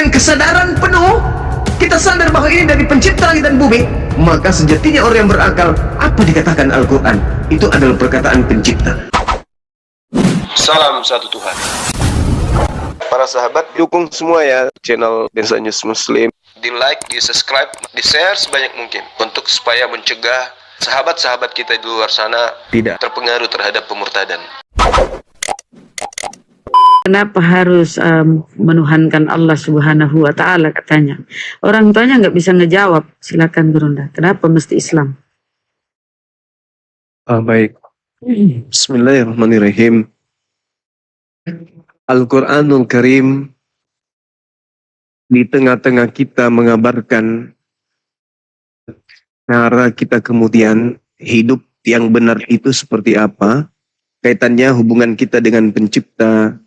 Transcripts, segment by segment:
dengan kesadaran penuh, kita sadar bahwa ini dari pencipta langit dan bumi, maka sejatinya orang yang berakal, apa dikatakan Al-Quran, itu adalah perkataan pencipta. Salam satu Tuhan. Para sahabat, dukung semua ya channel Densa News Muslim. Di like, di subscribe, di share sebanyak mungkin, untuk supaya mencegah sahabat-sahabat kita di luar sana tidak terpengaruh terhadap pemurtadan. Kenapa harus menuhankan Allah Subhanahu wa Ta'ala, katanya. Orang tuanya nggak bisa ngejawab. Silakan Gurunda. Kenapa mesti Islam? Baik. Bismillahirrahmanirrahim. Al-Quranul Karim di tengah-tengah kita mengabarkan cara kita kemudian hidup yang benar itu seperti apa, kaitannya hubungan kita dengan pencipta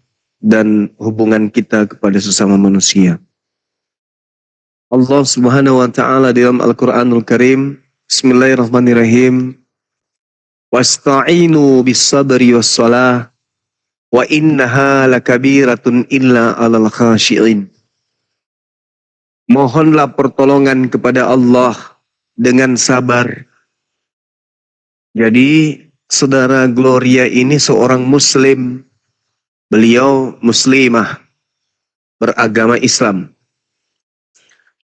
dan hubungan kita kepada sesama manusia. Allah Subhanahu wa Ta'ala dalam Al-Quranul Karim, Bismillahirrahmanirrahim, wasta'inu bis-sabri was-salah wa innaha lakabiratun illa 'alal khashi'in. Mohonlah pertolongan kepada Allah dengan sabar. Jadi saudara Gloria ini seorang muslim. Beliau muslimah, beragama Islam.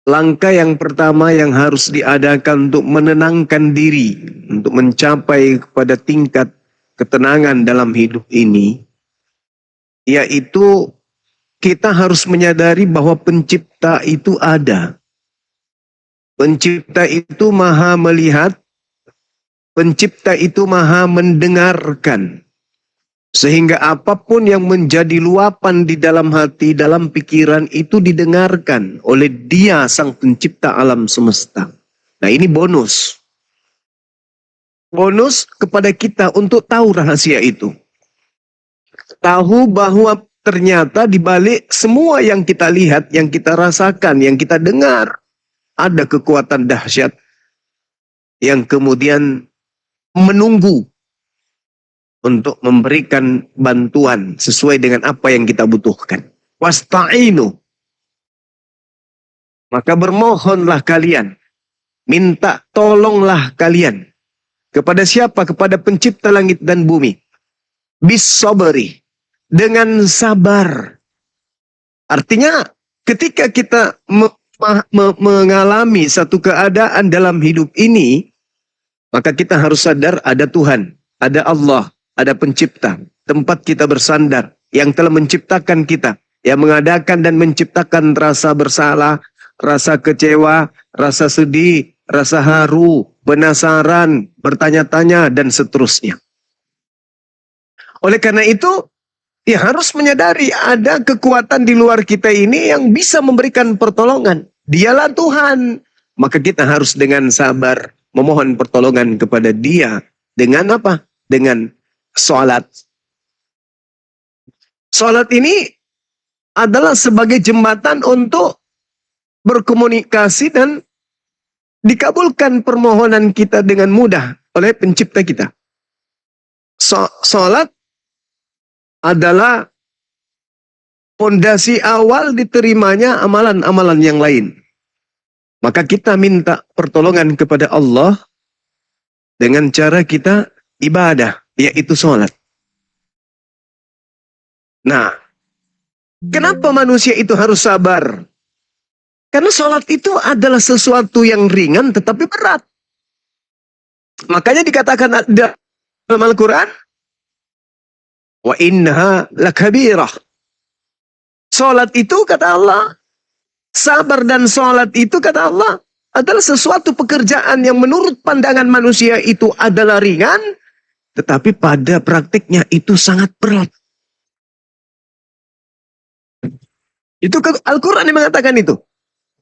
Langkah yang pertama yang harus diadakan untuk menenangkan diri, untuk mencapai kepada tingkat ketenangan dalam hidup ini, yaitu kita harus menyadari bahwa pencipta itu ada. Pencipta itu maha melihat, pencipta itu maha mendengarkan. Sehingga apapun yang menjadi luapan di dalam hati, dalam pikiran itu didengarkan oleh Dia sang pencipta alam semesta. Nah, ini bonus. Bonus kepada kita untuk tahu rahasia itu. Tahu bahwa ternyata di balik semua yang kita lihat, yang kita rasakan, yang kita dengar, ada kekuatan dahsyat yang kemudian menunggu untuk memberikan bantuan sesuai dengan apa yang kita butuhkan. Wasta'inu. Maka bermohonlah kalian. Minta tolonglah kalian. Kepada siapa? Kepada pencipta langit dan bumi. Bis-sabri. Dengan sabar. Artinya ketika kita mengalami satu keadaan dalam hidup ini, maka kita harus sadar ada Tuhan, ada Allah, ada pencipta, tempat kita bersandar, yang telah menciptakan kita, yang mengadakan dan menciptakan rasa bersalah, rasa kecewa, rasa sedih, rasa haru, penasaran, bertanya-tanya, dan seterusnya. Oleh karena itu, ya harus menyadari ada kekuatan di luar kita ini yang bisa memberikan pertolongan. Dialah Tuhan. Maka kita harus dengan sabar memohon pertolongan kepada Dia. Dengan apa? Dengan sholat. Sholat ini adalah sebagai jembatan untuk berkomunikasi dan dikabulkan permohonan kita dengan mudah oleh pencipta kita. Sholat adalah fondasi awal diterimanya amalan-amalan yang lain. Maka kita minta pertolongan kepada Allah dengan cara kita ibadah, yaitu sholat. Nah, kenapa manusia itu harus sabar? Karena sholat itu adalah sesuatu yang ringan tetapi berat. Makanya dikatakan dalam Al-Quran, wa innaha lakabirah. Sholat itu, kata Allah, sabar dan sholat itu, kata Allah, adalah sesuatu pekerjaan yang menurut pandangan manusia itu adalah ringan, tetapi pada praktiknya itu sangat berat. Itu Al-Quran yang mengatakan itu.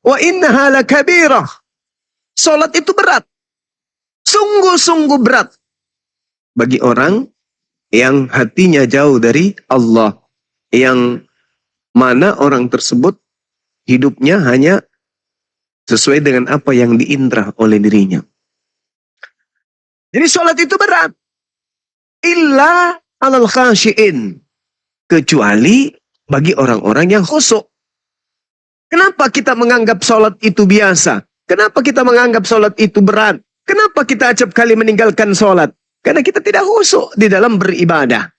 Wa innaha lakabirah. Sholat itu berat. Sungguh-sungguh berat. Bagi orang yang hatinya jauh dari Allah. Yang mana orang tersebut hidupnya hanya sesuai dengan apa yang diindra oleh dirinya. Jadi sholat itu berat. Illa alal khashi'in. Kecuali bagi orang-orang yang khusyuk. Kenapa kita menganggap sholat itu biasa? Kenapa kita menganggap sholat itu berat? Kenapa kita acap kali meninggalkan sholat? Karena kita tidak khusyuk di dalam beribadah.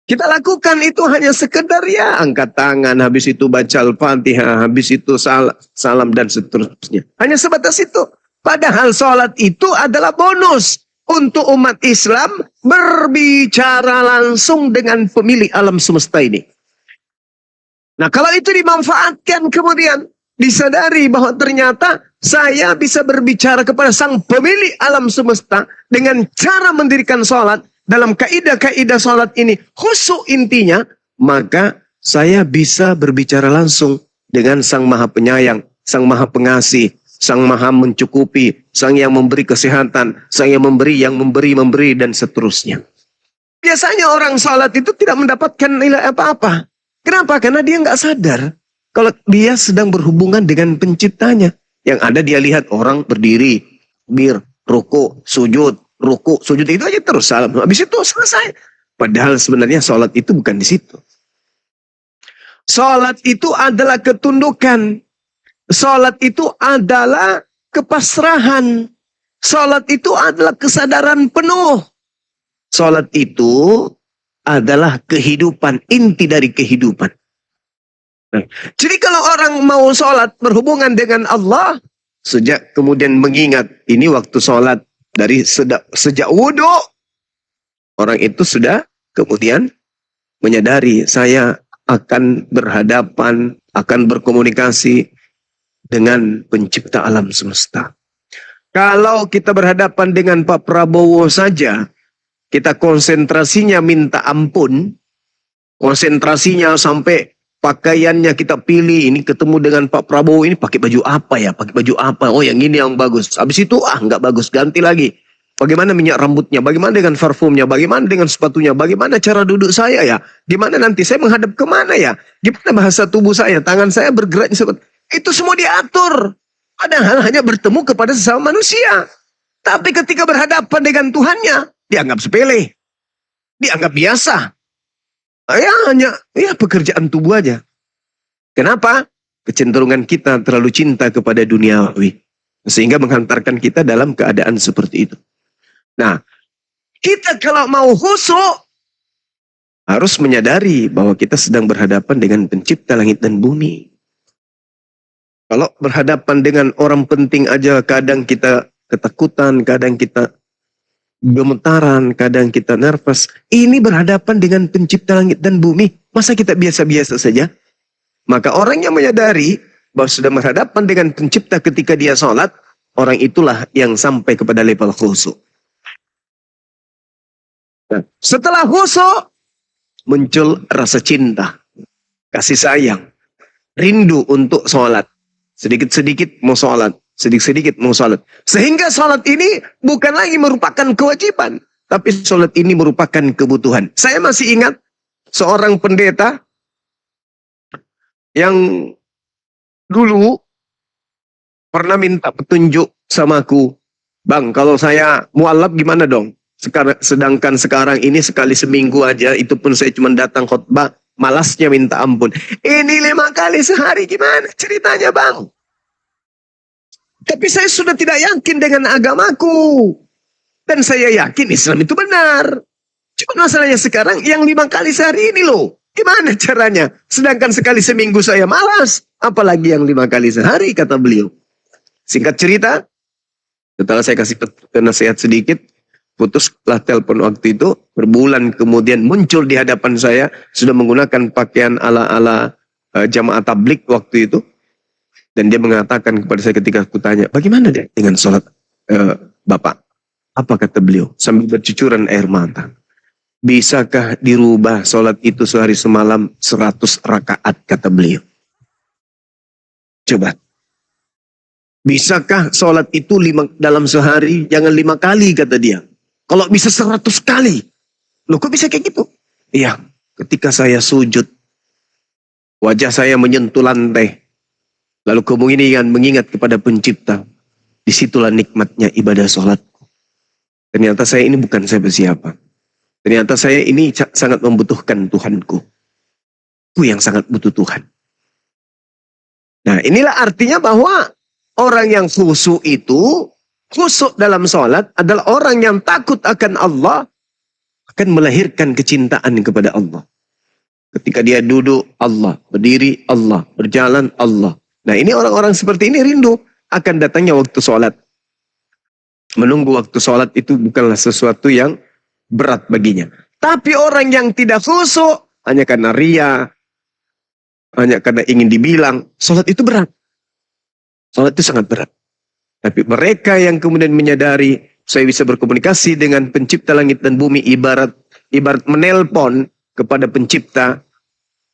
Kita lakukan itu hanya sekedar ya angkat tangan, habis itu baca Al-Fatihah, habis itu salam dan seterusnya. Hanya sebatas itu. Padahal sholat itu adalah bonus untuk umat Islam berbicara langsung dengan pemilik alam semesta ini. Nah, kalau itu dimanfaatkan kemudian disadari bahwa ternyata saya bisa berbicara kepada sang pemilik alam semesta dengan cara mendirikan sholat. Dalam kaidah-kaidah sholat ini khusyuk intinya, maka saya bisa berbicara langsung dengan sang maha penyayang, sang maha pengasih, sang maha mencukupi, sang yang memberi kesehatan, sang yang memberi, dan seterusnya. Biasanya orang sholat itu tidak mendapatkan nilai apa-apa. Kenapa? Karena dia nggak sadar kalau dia sedang berhubungan dengan penciptanya. Yang ada dia lihat orang berdiri, ruku, sujud itu aja terus salam. Habis itu selesai. Padahal sebenarnya sholat itu bukan di situ. Sholat itu adalah ketundukan. Sholat itu adalah kepasrahan. Sholat itu adalah kesadaran penuh. Sholat itu adalah kehidupan, inti dari kehidupan. Nah, jadi kalau orang mau sholat berhubungan dengan Allah, sejak kemudian mengingat ini waktu sholat, dari sejak wudhu, orang itu sudah kemudian menyadari saya akan berhadapan, akan berkomunikasi dengan pencipta alam semesta. Kalau kita berhadapan dengan Pak Prabowo saja, kita konsentrasinya minta ampun, konsentrasinya sampai pakaiannya kita pilih, ini ketemu dengan Pak Prabowo ini pakai baju apa ya? Pakai baju apa? Oh yang ini yang bagus. Habis itu nggak bagus, ganti lagi. Bagaimana minyak rambutnya? Bagaimana dengan parfumnya? Bagaimana dengan sepatunya? Bagaimana cara duduk saya ya? Gimana nanti saya menghadap kemana ya? Gimana bahasa tubuh saya? Tangan saya bergerak seperti itu, semua diatur. Padahal hanya bertemu kepada sesama manusia. Tapi ketika berhadapan dengan Tuhannya, dianggap sepele, dianggap biasa. Ya hanya pekerjaan tubuh aja. Kenapa? Kecenderungan kita terlalu cinta kepada duniawi, sehingga menghantarkan kita dalam keadaan seperti itu. Nah, kita kalau mau khusyuk harus menyadari bahwa kita sedang berhadapan dengan pencipta langit dan bumi. Kalau berhadapan dengan orang penting aja kadang kita ketakutan, kadang kita gemetaran, kadang kita nervous. Ini berhadapan dengan pencipta langit dan bumi. Masa kita biasa-biasa saja? Maka orang yang menyadari bahwa sudah berhadapan dengan pencipta ketika dia sholat, orang itulah yang sampai kepada level khusyuk. Nah, setelah khusyuk, muncul rasa cinta, kasih sayang, rindu untuk sholat. Sedikit-sedikit mau sholat. Sedikit-sedikit mau sholat. Sehingga sholat ini bukan lagi merupakan kewajiban. Tapi sholat ini merupakan kebutuhan. Saya masih ingat seorang pendeta yang dulu pernah minta petunjuk sama aku. Bang, kalau saya mualaf gimana dong? Sedangkan sekarang ini sekali seminggu aja, itu pun saya cuma datang khutbah, malasnya minta ampun. Ini 5 kali sehari, gimana ceritanya bang? Tapi saya sudah tidak yakin dengan agamaku. Dan saya yakin Islam itu benar. Cuma masalahnya sekarang yang 5 kali sehari ini loh. Gimana caranya? Sedangkan sekali seminggu saya malas. Apalagi yang 5 kali sehari, kata beliau. Singkat cerita, setelah saya kasih nasihat sedikit, putuslah telepon waktu itu. Berbulan kemudian muncul di hadapan saya. Sudah menggunakan pakaian ala-ala jamaah tablik waktu itu. Dan dia mengatakan kepada saya ketika aku tanya, bagaimana deh dengan sholat Bapak? Apa kata beliau? Sambil bercucuran air mata. Bisakah dirubah sholat itu sehari semalam 100 rakaat, kata beliau. Coba. Bisakah sholat itu dalam sehari, jangan 5 kali, kata dia. Kalau bisa 100 kali. Loh kok bisa kayak gitu? Iya, ketika saya sujud, wajah saya menyentuh lantai. Lalu kemudian mengingat kepada pencipta. Disitulah nikmatnya ibadah sholatku. Ternyata saya ini bukan siapa-siapa. Ternyata saya ini sangat membutuhkan Tuhanku. Aku yang sangat butuh Tuhan. Nah, inilah artinya bahwa orang yang khusyuk itu, khusyuk dalam sholat adalah orang yang takut akan Allah, akan melahirkan kecintaan kepada Allah. Ketika dia duduk, Allah. Berdiri, Allah. Berjalan, Allah. Nah, ini orang-orang seperti ini rindu akan datangnya waktu sholat. Menunggu waktu sholat itu bukanlah sesuatu yang berat baginya. Tapi orang yang tidak khusyuk, hanya karena ria, hanya karena ingin dibilang, sholat itu berat. Sholat itu sangat berat. Tapi mereka yang kemudian menyadari, saya bisa berkomunikasi dengan pencipta langit dan bumi, ibarat menelpon kepada pencipta,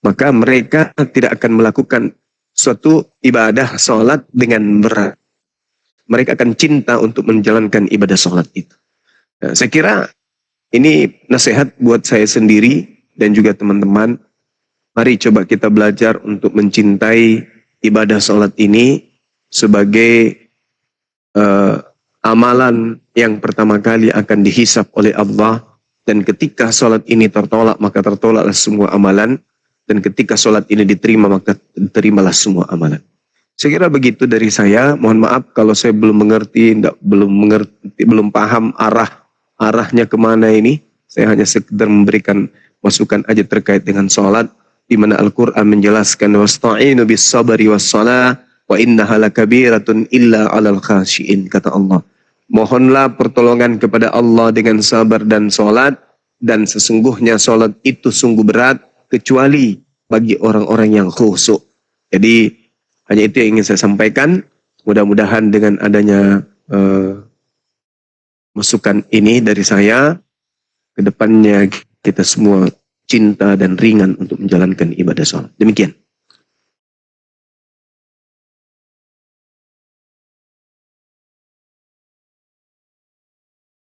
maka mereka tidak akan melakukan suatu ibadah sholat dengan berat. Mereka akan cinta untuk menjalankan ibadah sholat itu. Nah, saya kira ini nasihat buat saya sendiri dan juga teman-teman. Mari coba kita belajar untuk mencintai ibadah sholat ini sebagai amalan yang pertama kali akan dihisap oleh Allah. Dan ketika sholat ini tertolak, maka tertolaklah semua amalan. Dan ketika sholat ini diterima, maka terimalah semua amalan. Saya kira begitu dari saya. Mohon maaf kalau saya belum mengerti, belum paham arahnya kemana ini. Saya hanya sekedar memberikan masukan aja terkait dengan sholat, di mana Al-Quran menjelaskan wasta'inu bis sabri was shalah wa innaha lakabiratun illa 'alal khashiin, kata Allah. Mohonlah pertolongan kepada Allah dengan sabar dan sholat, dan sesungguhnya sholat itu sungguh berat kecuali bagi orang-orang yang khusyuk. Jadi hanya itu yang ingin saya sampaikan. Mudah-mudahan dengan adanya masukan ini dari saya, kedepannya kita semua cinta dan ringan untuk menjalankan ibadah sholat. Demikian.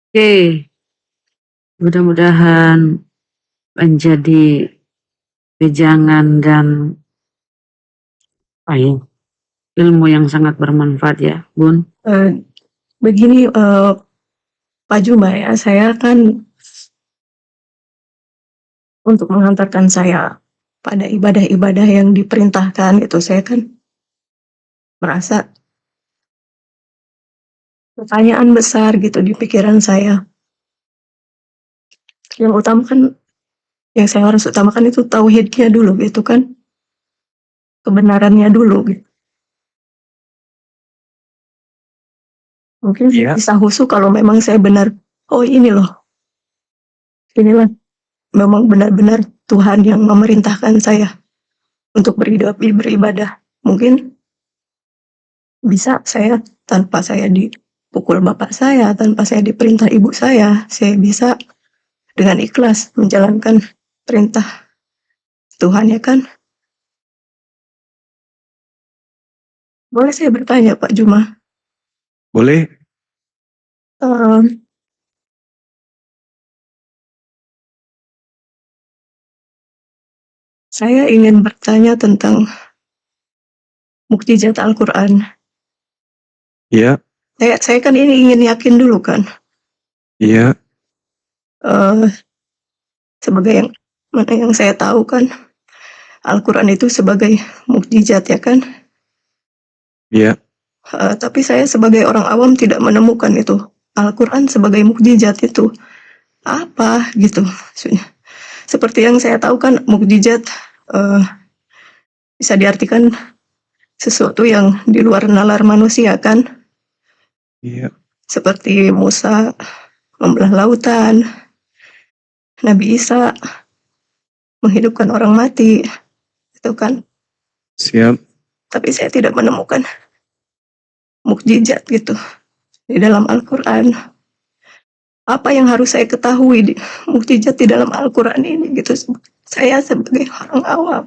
Oke, mudah-mudahan menjadi wejangan dan ilmu yang sangat bermanfaat ya, Bun. Begini Pak Juma ya, saya kan untuk menghantarkan saya pada ibadah-ibadah yang diperintahkan itu, saya kan merasa pertanyaan besar gitu di pikiran saya. Yang utama kan, yang saya harus utamakan itu tauhidnya dulu gitu kan, kebenarannya dulu gitu. Mungkin Iya. bisa khusyuk kalau memang saya benar, oh ini loh, inilah memang benar-benar Tuhan yang memerintahkan saya untuk beribadah. Mungkin bisa saya, tanpa saya dipukul bapak saya, tanpa saya diperintah ibu saya bisa dengan ikhlas menjalankan perintah Tuhan, ya kan? Boleh saya bertanya Pak Juma? Boleh? Saya ingin bertanya tentang mukjizat Al-Quran. Iya. Saya kan ini ingin yakin dulu kan. Iya. Sebagai yang saya tahu kan, Al-Quran itu sebagai mukjizat, ya kan? Iya. Tapi saya sebagai orang awam tidak menemukan itu. Al-Quran sebagai mukjizat itu apa gitu maksudnya. Seperti yang saya tahu kan, mukjizat bisa diartikan sesuatu yang di luar nalar manusia kan. Iya. Seperti Musa membelah lautan, Nabi Isa menghidupkan orang mati, itu kan. Siap. Tapi saya tidak menemukan mukjizat gitu di dalam Al-Quran. Apa yang harus saya ketahui mukjizat di dalam Al-Quran ini gitu, saya sebagai orang awam.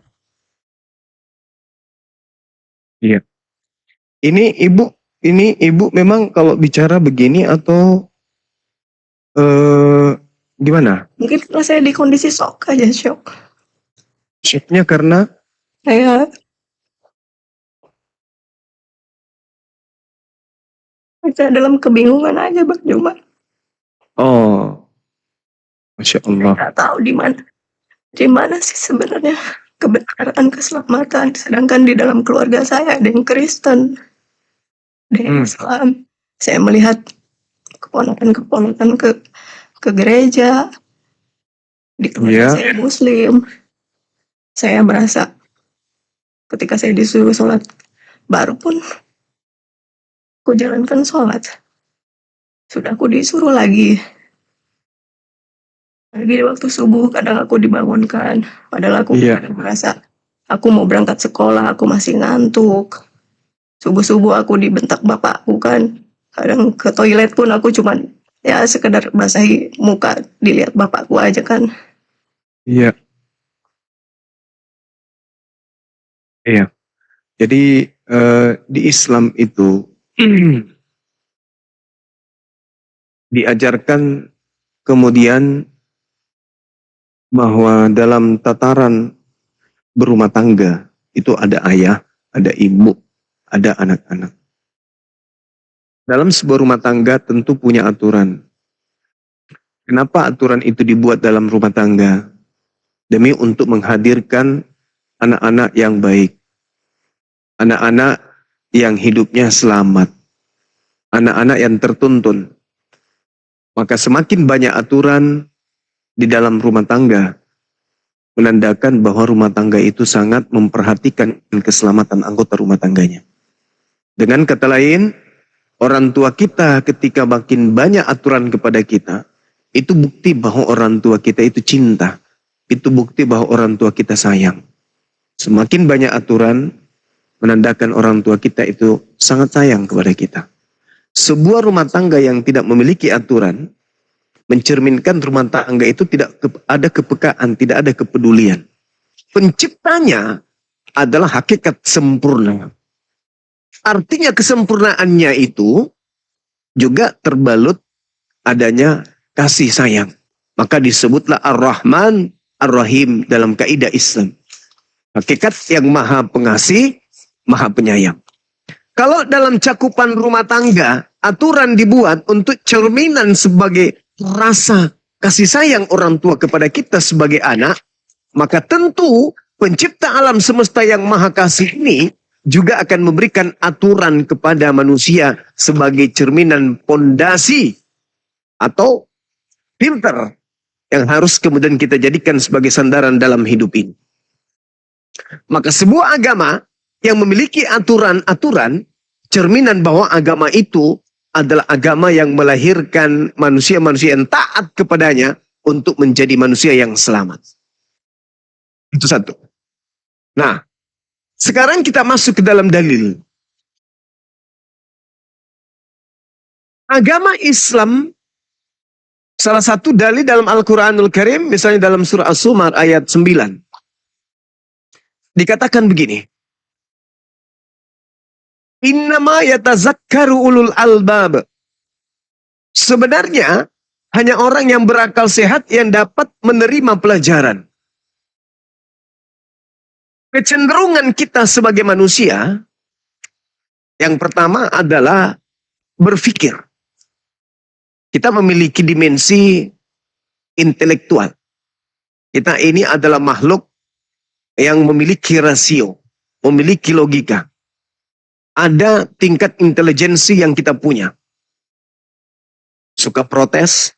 Iya. Ini ibu memang kalau bicara begini atau gimana? Mungkin karena saya di kondisi shock aja, shock. Shocknya karena Saya dalam kebingungan aja Bang Juma. Masya Allah. Nggak tahu di mana sih sebenarnya kebenaran, keselamatan. Sedangkan di dalam keluarga saya ada yang Kristen, ada yang Islam. Saya melihat keponakan-keponakan ke gereja, di keluarga saya Muslim. Saya merasa ketika saya disuruh sholat baru pun aku jalankan sholat. Sudah aku disuruh lagi di waktu subuh kadang aku dibangunkan. Padahal aku kadang merasa aku mau berangkat sekolah, aku masih ngantuk. Subuh-subuh aku dibentak bapakku kan. Kadang ke toilet pun aku cuman ya sekedar basahi muka, dilihat bapakku aja kan. Iya. Iya. Jadi di Islam itu diajarkan kemudian bahwa dalam tataran berumah tangga itu ada ayah, ada ibu, ada anak-anak. Dalam sebuah rumah tangga tentu punya aturan. Kenapa aturan itu dibuat dalam rumah tangga? Demi untuk menghadirkan anak-anak yang baik. Anak-anak yang hidupnya selamat. Anak-anak yang tertuntun. Maka semakin banyak aturan di dalam rumah tangga, menandakan bahwa rumah tangga itu sangat memperhatikan keselamatan anggota rumah tangganya. Dengan kata lain, orang tua kita ketika makin banyak aturan kepada kita, itu bukti bahwa orang tua kita itu cinta. Itu bukti bahwa orang tua kita sayang. Semakin banyak aturan, menandakan orang tua kita itu sangat sayang kepada kita. Sebuah rumah tangga yang tidak memiliki aturan, mencerminkan rumah tangga itu tidak ada kepekaan, tidak ada kepedulian. Penciptanya adalah hakikat sempurna. Artinya kesempurnaannya itu juga terbalut adanya kasih sayang. Maka disebutlah Ar-Rahman, Ar-Rahim dalam kaidah Islam. Hakikat yang maha pengasih, maha penyayang. Kalau dalam cakupan rumah tangga, aturan dibuat untuk cerminan sebagai rasa kasih sayang orang tua kepada kita sebagai anak, maka tentu pencipta alam semesta yang maha kasih ini juga akan memberikan aturan kepada manusia sebagai cerminan pondasi atau filter yang harus kemudian kita jadikan sebagai sandaran dalam hidup ini. Maka sebuah agama yang memiliki aturan-aturan, cerminan bahwa agama itu adalah agama yang melahirkan manusia-manusia yang taat kepadanya untuk menjadi manusia yang selamat. Itu satu. Nah, sekarang kita masuk ke dalam dalil. Agama Islam, salah satu dalil dalam Al-Quranul Karim, misalnya dalam surah As-Zumar ayat 9. Dikatakan begini. Innama yatazakkaru ulul albab. Sebenarnya hanya orang yang berakal sehat yang dapat menerima pelajaran. Kecenderungan kita sebagai manusia yang pertama adalah berpikir. Kita memiliki dimensi intelektual. Kita ini adalah makhluk yang memiliki rasio, memiliki logika. Ada tingkat intelijensi yang kita punya. Suka protes,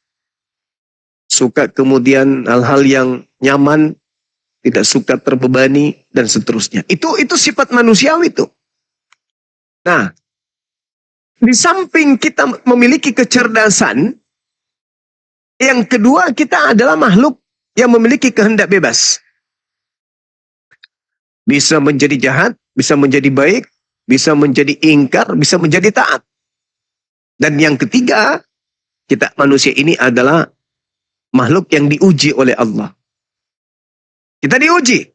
suka kemudian hal-hal yang nyaman, tidak suka terbebani, dan seterusnya. Itu sifat manusiawi itu. Nah, di samping kita memiliki kecerdasan, yang kedua kita adalah makhluk yang memiliki kehendak bebas. Bisa menjadi jahat, bisa menjadi baik, bisa menjadi ingkar, bisa menjadi taat. Dan yang ketiga, kita manusia ini adalah makhluk yang diuji oleh Allah. Kita diuji.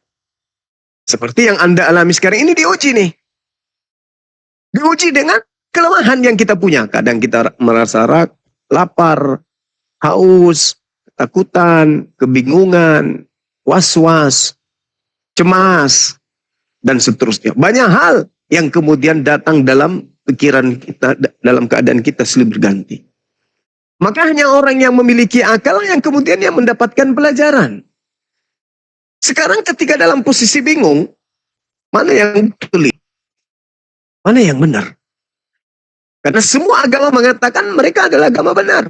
Seperti yang Anda alami sekarang ini diuji nih. Diuji dengan kelemahan yang kita punya. Kadang kita merasa lapar, haus, ketakutan, kebingungan, was-was, cemas, dan seterusnya. Banyak hal yang kemudian datang dalam pikiran kita, dalam keadaan kita silih berganti. Maka hanya orang yang memiliki akal yang kemudian yang mendapatkan pelajaran. Sekarang ketika dalam posisi bingung, mana yang betul? Mana yang benar? Karena semua agama mengatakan mereka adalah agama benar.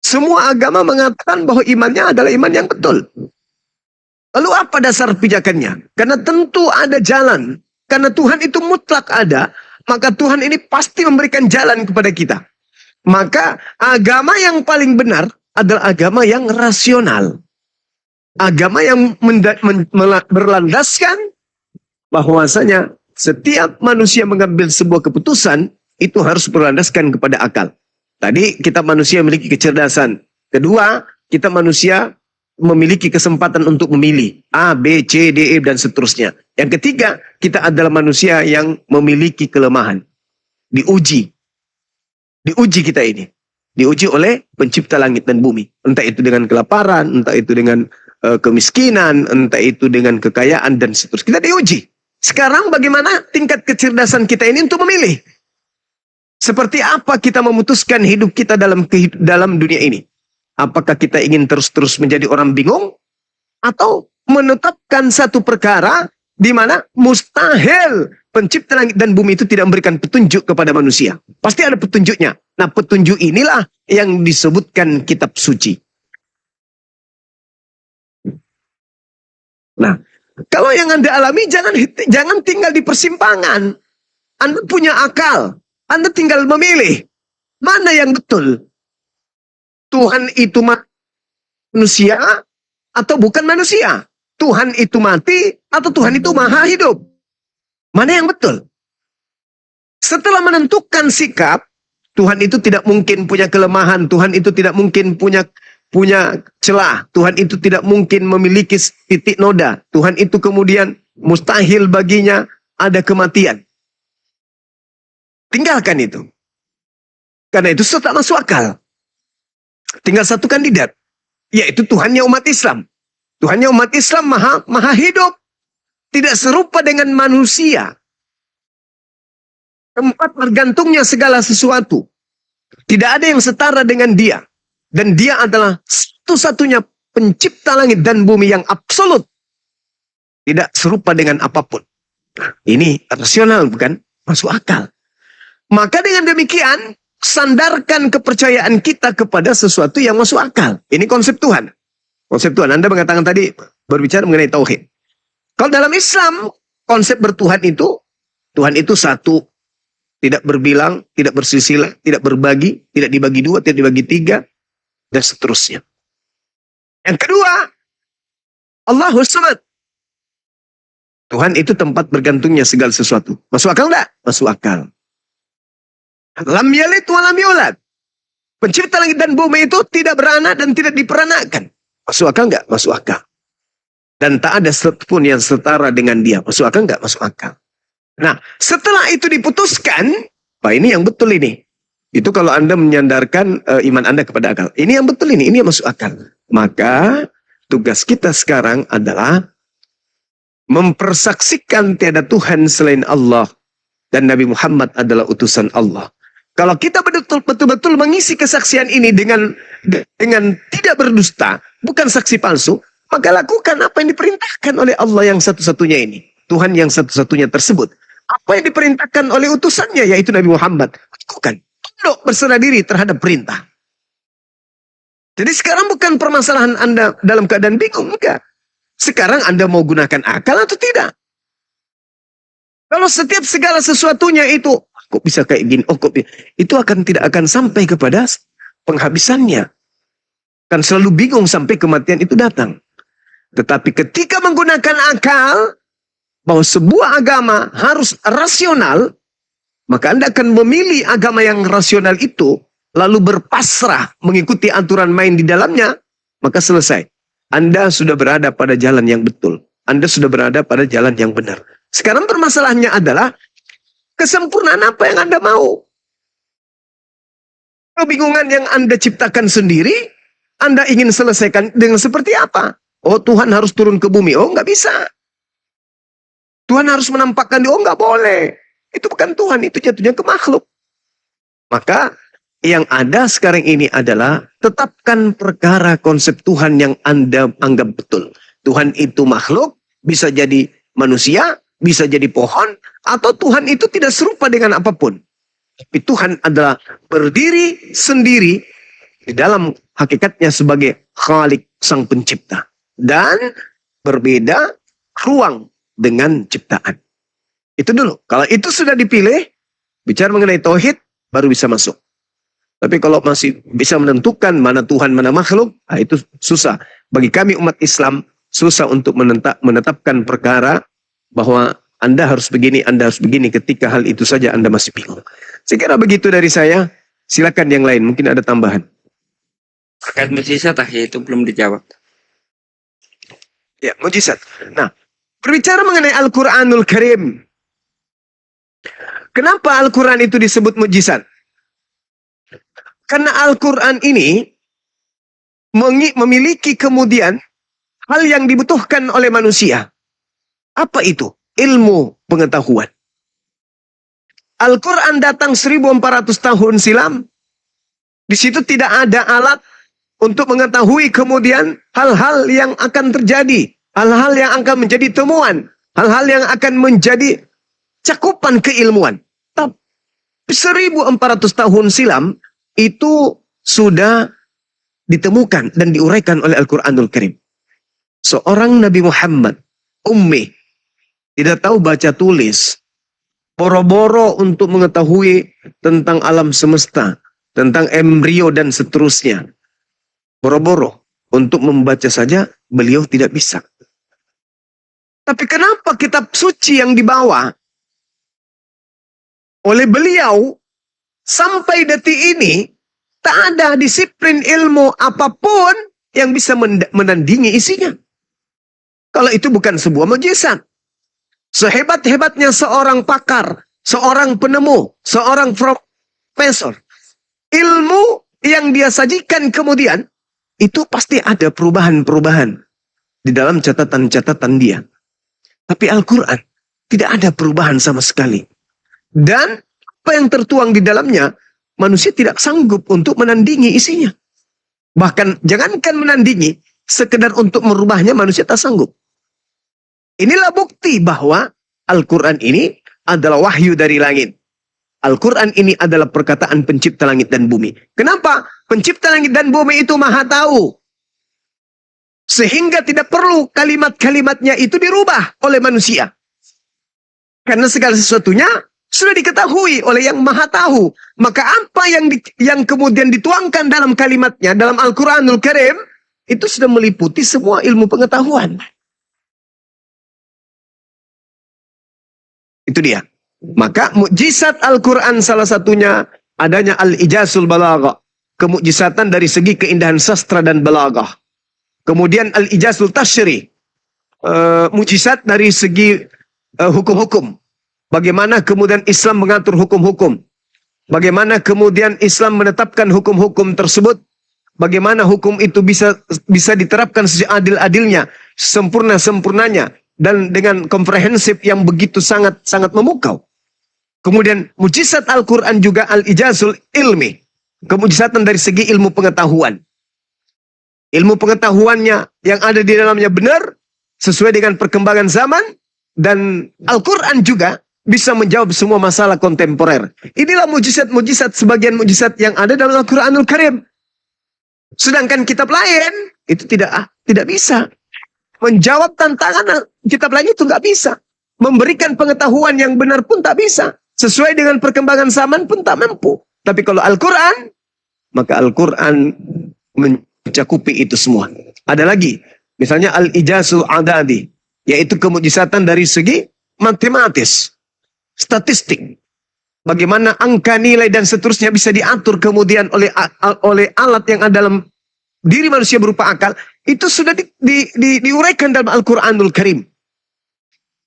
Semua agama mengatakan bahwa imannya adalah iman yang betul. Lalu apa dasar pijakannya? Karena tentu ada jalan. Karena Tuhan itu mutlak ada, maka Tuhan ini pasti memberikan jalan kepada kita. Maka agama yang paling benar adalah agama yang rasional. Agama yang berlandaskan bahwasanya setiap manusia mengambil sebuah keputusan itu harus berlandaskan kepada akal. Tadi kita manusia memiliki kecerdasan. Kedua, kita manusia memiliki kesempatan untuk memilih A, B, C, D, E, dan seterusnya. Yang ketiga, kita adalah manusia yang memiliki kelemahan. Diuji kita ini. Diuji oleh pencipta langit dan bumi. Entah itu dengan kelaparan, entah itu dengan kemiskinan, entah itu dengan kekayaan, dan seterusnya. Kita diuji. Sekarang bagaimana tingkat kecerdasan kita ini untuk memilih? Seperti apa kita memutuskan hidup kita dalam dunia ini? Apakah kita ingin terus-terus menjadi orang bingung? Atau menetapkan satu perkara di mana mustahil pencipta langit dan bumi itu tidak memberikan petunjuk kepada manusia. Pasti ada petunjuknya. Nah, petunjuk inilah yang disebutkan kitab suci. Nah, kalau yang Anda alami jangan tinggal di persimpangan. Anda punya akal. Anda tinggal memilih mana yang betul. Tuhan itu manusia atau bukan manusia? Tuhan itu mati atau Tuhan itu maha hidup? Mana yang betul? Setelah menentukan sikap, Tuhan itu tidak mungkin punya kelemahan, Tuhan itu tidak mungkin punya celah, Tuhan itu tidak mungkin memiliki titik noda, Tuhan itu kemudian mustahil baginya ada kematian. Tinggalkan itu. Karena itu tak masuk akal. Tinggal satu kandidat, yaitu Tuhannya umat Islam. Tuhannya umat Islam maha hidup. Tidak serupa dengan manusia. Tempat bergantungnya segala sesuatu. Tidak ada yang setara dengan dia. Dan dia adalah satu-satunya pencipta langit dan bumi yang absolut. Tidak serupa dengan apapun. Nah, ini rasional bukan? Masuk akal. Maka dengan demikian, sandarkan kepercayaan kita kepada sesuatu yang masuk akal. Ini konsep Tuhan. Konsep Tuhan. Anda mengatakan tadi, berbicara mengenai tauhid. Kalau dalam Islam, konsep bertuhan itu, Tuhan itu satu. Tidak berbilang, tidak bersilsilah, tidak berbagi, tidak dibagi dua, tidak dibagi tiga, dan seterusnya. Yang kedua, Allahus Samad. Tuhan itu tempat bergantungnya segala sesuatu. Masuk akal enggak? Masuk akal. Lam yalid wa lam yulad. Pencipta langit dan bumi itu tidak beranak dan tidak diperanakan. Masuk akal enggak? Masuk akal. Dan tak ada satupun yang setara dengan dia. Masuk akal enggak? Masuk akal. Nah, setelah itu diputuskan, Pak, ini yang betul ini. Itu kalau Anda menyandarkan iman Anda kepada akal. Ini yang betul ini yang masuk akal. Maka tugas kita sekarang adalah mempersaksikan tiada Tuhan selain Allah dan Nabi Muhammad adalah utusan Allah. Kalau kita betul-betul mengisi kesaksian ini dengan tidak berdusta, bukan saksi palsu, maka lakukan apa yang diperintahkan oleh Allah yang satu-satunya ini. Tuhan yang satu-satunya tersebut. Apa yang diperintahkan oleh utusannya, yaitu Nabi Muhammad. Lakukan. Tunduk berserah diri terhadap perintah. Jadi sekarang bukan permasalahan Anda dalam keadaan bingung, enggak. Sekarang Anda mau gunakan akal atau tidak? Kalau setiap segala sesuatunya itu, kok bisa kayak gini, itu tidak akan sampai kepada penghabisannya. Kan selalu bingung sampai kematian itu datang. Tetapi ketika menggunakan akal, bahwa sebuah agama harus rasional, maka Anda akan memilih agama yang rasional itu, lalu berpasrah mengikuti aturan main di dalamnya, maka selesai. Anda sudah berada pada jalan yang betul. Anda sudah berada pada jalan yang benar. Sekarang permasalahannya adalah kesempurnaan apa yang Anda mau. Kebingungan yang Anda ciptakan sendiri, Anda ingin selesaikan dengan seperti apa? Oh, Tuhan harus turun ke bumi. Oh, nggak bisa. Tuhan harus menampakkan diri. Oh, nggak boleh. Itu bukan Tuhan, itu jatuhnya ke makhluk. Maka yang ada sekarang ini adalah tetapkan perkara konsep Tuhan yang Anda anggap betul. Tuhan itu makhluk, bisa jadi manusia, bisa jadi pohon, atau Tuhan itu tidak serupa dengan apapun. Tapi Tuhan adalah berdiri sendiri di dalam hakikatnya sebagai Khalik, sang pencipta. Dan berbeda ruang dengan ciptaan. Itu dulu. Kalau itu sudah dipilih, bicara mengenai tauhid, baru bisa masuk. Tapi kalau masih bisa menentukan mana Tuhan, mana makhluk, itu susah. Bagi kami umat Islam, susah untuk menetapkan perkara bahwa Anda harus begini, Anda harus begini, ketika hal itu saja Anda masih bingung. Saya kira begitu dari saya. Silakan yang lain, mungkin ada tambahan. Terkait mukjizat itu belum dijawab. Ya, mukjizat. Nah, berbicara mengenai Al-Quranul Karim. Kenapa Al-Quran itu disebut mukjizat? Karena Al-Quran ini memiliki kemudian hal yang dibutuhkan oleh manusia. Apa itu? Ilmu pengetahuan. Al-Quran datang 1400 tahun silam. Di situ tidak ada alat untuk mengetahui kemudian hal-hal yang akan terjadi. Hal-hal yang akan menjadi temuan. Hal-hal yang akan menjadi cakupan keilmuan. Tapi 1400 tahun silam itu sudah ditemukan dan diuraikan oleh Al-Quranul Karim. Seorang Nabi Muhammad, ummi, tidak tahu baca tulis, boro-boro untuk mengetahui tentang alam semesta, tentang embrio dan seterusnya. Boro-boro untuk membaca saja beliau tidak bisa. Tapi kenapa kitab suci yang dibawa oleh beliau sampai detik ini tak ada disiplin ilmu apapun yang bisa menandingi isinya? Kalau itu bukan sebuah mukjizat. Sehebat-hebatnya seorang pakar, seorang penemu, seorang profesor, ilmu yang dia sajikan kemudian, itu pasti ada perubahan-perubahan di dalam catatan-catatan dia. Tapi Al-Quran tidak ada perubahan sama sekali. Dan apa yang tertuang di dalamnya, manusia tidak sanggup untuk menandingi isinya. Bahkan jangankan menandingi, sekedar untuk merubahnya manusia tak sanggup. Inilah bukti bahwa Al-Quran ini adalah wahyu dari langit. Al-Quran ini adalah perkataan pencipta langit dan bumi. Kenapa? Pencipta langit dan bumi itu maha tahu. Sehingga tidak perlu kalimat-kalimatnya itu dirubah oleh manusia. Karena segala sesuatunya sudah diketahui oleh yang maha tahu. Maka apa yang kemudian dituangkan dalam kalimatnya, dalam Al-Quranul Karim, itu sudah meliputi semua ilmu pengetahuan. Itu dia. Maka mukjizat Al-Quran salah satunya adanya al-ijazul balaghah. Kemukjizatan dari segi keindahan sastra dan balaghah. Kemudian al-ijazul tashri. Mukjizat dari segi hukum-hukum. Bagaimana kemudian Islam mengatur hukum-hukum. Bagaimana kemudian Islam menetapkan hukum-hukum tersebut. Bagaimana hukum itu bisa diterapkan seadil-adilnya. Sempurna-sempurnanya. Dan dengan komprehensif yang begitu sangat memukau. Kemudian mukjizat Al-Quran juga al-ijazul ilmi. Kemukjizatan dari segi ilmu pengetahuan. Ilmu pengetahuannya yang ada di dalamnya benar, sesuai dengan perkembangan zaman, dan Al-Quran juga bisa menjawab semua masalah kontemporer. Inilah mukjizat-mukjizat, sebagian mukjizat yang ada dalam Al-Quranul Karim. Sedangkan kitab lain, itu tidak bisa. Menjawab tantangan kitab lain itu nggak bisa. Memberikan pengetahuan yang benar pun tak bisa. Sesuai dengan perkembangan zaman pun tak mampu. Tapi kalau Al-Quran, maka Al-Quran mencakupi itu semua. Ada lagi, misalnya Al-Ijazul Adadi, yaitu kemukjizatan dari segi matematis, statistik. Bagaimana angka, nilai, dan seterusnya bisa diatur kemudian oleh alat yang ada dalam diri manusia berupa akal. Itu sudah diuraikan dalam Al-Quranul Karim.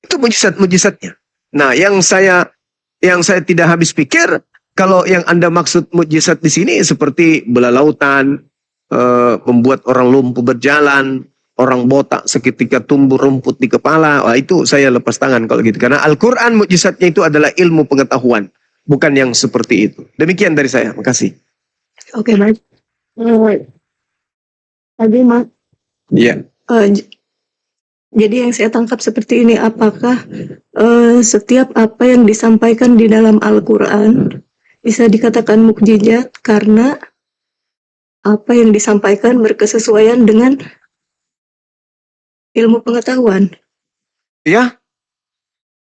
Itu mujizat-mujizatnya. Nah, yang saya tidak habis pikir, kalau yang Anda maksud mujizat di sini seperti bola lautan, membuat orang lumpuh berjalan, orang botak seketika tumbuh rumput di kepala, wah itu saya lepas tangan kalau gitu. Karena Al-Quran mujizatnya itu adalah ilmu pengetahuan, bukan yang seperti itu. Demikian dari saya, makasih. Oke, baik. Tadi Mas, Iya. Jadi yang saya tangkap seperti ini, apakah setiap apa yang disampaikan di dalam Al-Quran bisa dikatakan mukjizat karena apa yang disampaikan berkesesuaian dengan ilmu pengetahuan? Ya,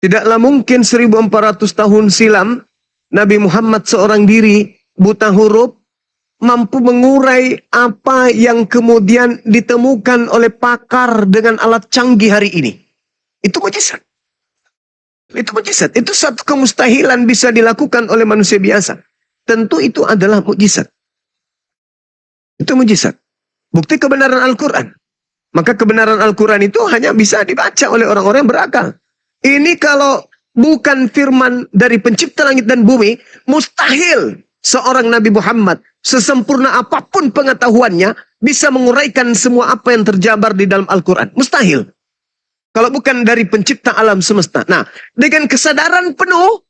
tidaklah mungkin 1400 tahun silam Nabi Muhammad seorang diri buta huruf mampu mengurai apa yang kemudian ditemukan oleh pakar dengan alat canggih hari ini. Itu mujizat. Itu mujizat. Itu satu kemustahilan bisa dilakukan oleh manusia biasa. Tentu itu adalah mujizat. Itu mujizat. Bukti kebenaran Al-Quran. Maka kebenaran Al-Quran itu hanya bisa dibaca oleh orang-orang yang berakal. Ini kalau bukan firman dari pencipta langit dan bumi, mustahil seorang Nabi Muhammad, sesempurna apapun pengetahuannya, bisa menguraikan semua apa yang terjabar di dalam Al-Quran. Mustahil. Kalau bukan dari pencipta alam semesta. Nah, dengan kesadaran penuh,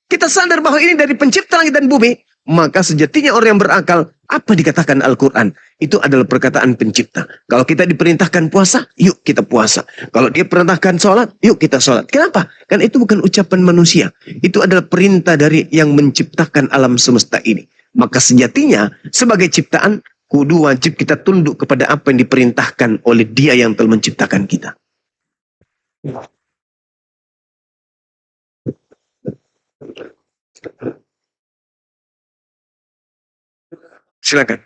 kita sadar bahwa ini dari pencipta langit dan bumi, maka sejatinya orang yang berakal, apa dikatakan Al-Quran? Itu adalah perkataan pencipta. Kalau kita diperintahkan puasa, yuk kita puasa. Kalau dia perintahkan sholat, yuk kita sholat. Kenapa? Karena itu bukan ucapan manusia. Itu adalah perintah dari yang menciptakan alam semesta ini. Maka sejatinya, sebagai ciptaan, kudu wajib kita tunduk kepada apa yang diperintahkan oleh dia yang telah menciptakan kita. Silakan.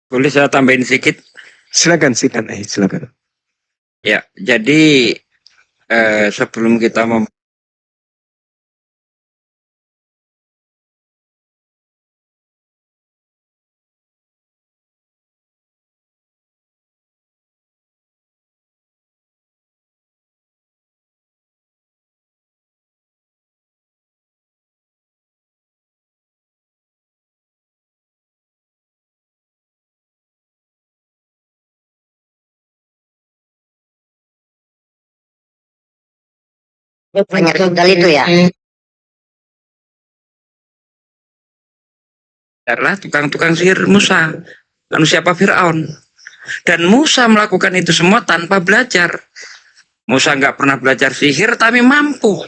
Boleh saya tambahin sedikit? Silakan. Silakan. Ya, jadi sebelum kita Banyak rudal itu ya. adalah tukang-tukang sihir Musa, lalu siapa Fir'aun, dan Musa melakukan itu semua tanpa belajar. Musa nggak pernah belajar sihir, tapi mampu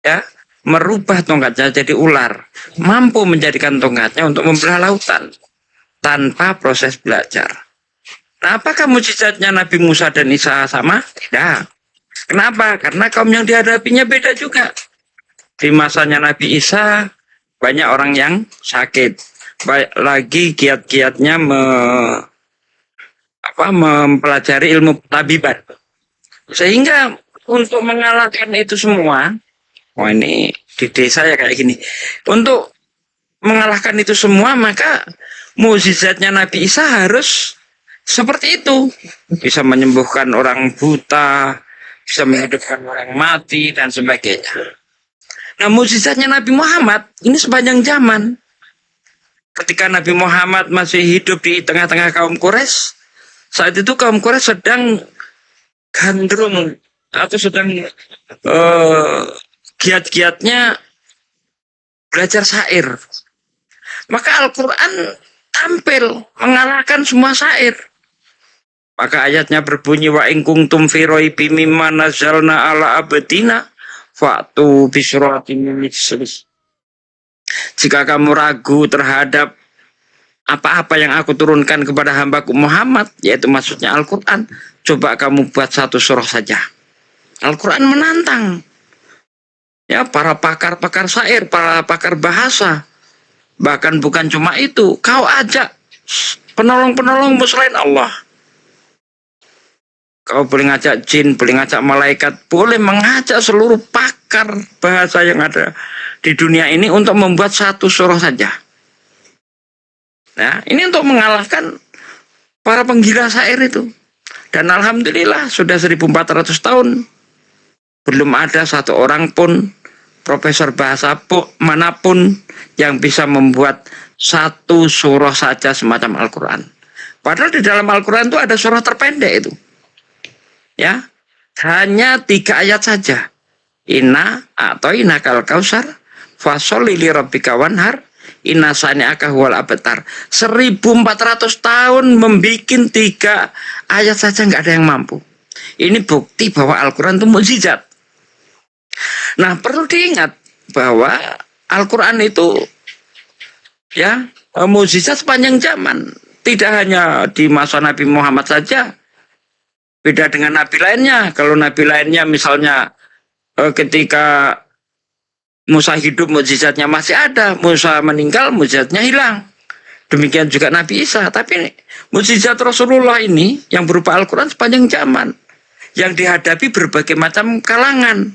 ya merubah tongkatnya jadi ular, mampu menjadikan tongkatnya untuk membelah lautan tanpa proses belajar. Nah, apakah mujizatnya Nabi Musa dan Isa sama? Tidak. Kenapa? Karena kaum yang dihadapinya beda juga. Di masanya Nabi Isa banyak orang yang sakit, baik lagi giat-giatnya mempelajari ilmu tabiban, sehingga untuk mengalahkan itu semua, ini di desa ya kayak gini, untuk mengalahkan itu semua maka mukjizatnya Nabi Isa harus seperti itu, bisa menyembuhkan orang buta, bisa menghidupkan orang mati dan sebagainya. Nah, mukjizatnya Nabi Muhammad ini sepanjang zaman. Ketika Nabi Muhammad masih hidup di tengah-tengah kaum Quraisy, saat itu kaum Quraisy sedang gandrung atau sedang giat-giatnya belajar syair. Maka Al-Quran tampil mengalahkan semua syair. Maka ayatnya berbunyi, wa in kuntum fi raibim mimma nazzalna ala abdina fa'tu bi syuratin min mislih. Jika kamu ragu terhadap apa-apa yang aku turunkan kepada hambaku Muhammad, yaitu maksudnya Al-Quran, coba kamu buat satu surah saja. Al-Quran menantang ya para pakar-pakar syair, para pakar bahasa. Bahkan bukan cuma itu, kau ajak penolong-penolongmu selain Allah. Kau boleh ngajak jin, boleh ngajak malaikat, boleh mengajak seluruh pakar bahasa yang ada di dunia ini untuk membuat satu surah saja. Nah, ini untuk mengalahkan para penggila syair itu. Dan alhamdulillah sudah 1400 tahun belum ada satu orang pun, profesor bahasa manapun yang bisa membuat satu surah saja semacam Al-Quran. Padahal di dalam Al-Quran itu ada surah terpendek itu. Ya, hanya 3 ayat saja. Inna atau inakal kausar, fasholli li rabbika wanhar, inna sani'aka huwal abtar. 1400 tahun membikin 3 ayat saja nggak ada yang mampu. Ini bukti bahwa Al-Quran itu mukjizat. Nah, perlu diingat bahwa Al-Quran itu ya mukjizat sepanjang zaman. Tidak hanya di masa Nabi Muhammad saja. Beda dengan nabi lainnya. Kalau nabi lainnya misalnya ketika Musa hidup mukjizatnya masih ada, Musa meninggal mukjizatnya hilang. Demikian juga Nabi Isa. Tapi mukjizat Rasulullah ini yang berupa Al-Quran sepanjang zaman, yang dihadapi berbagai macam kalangan.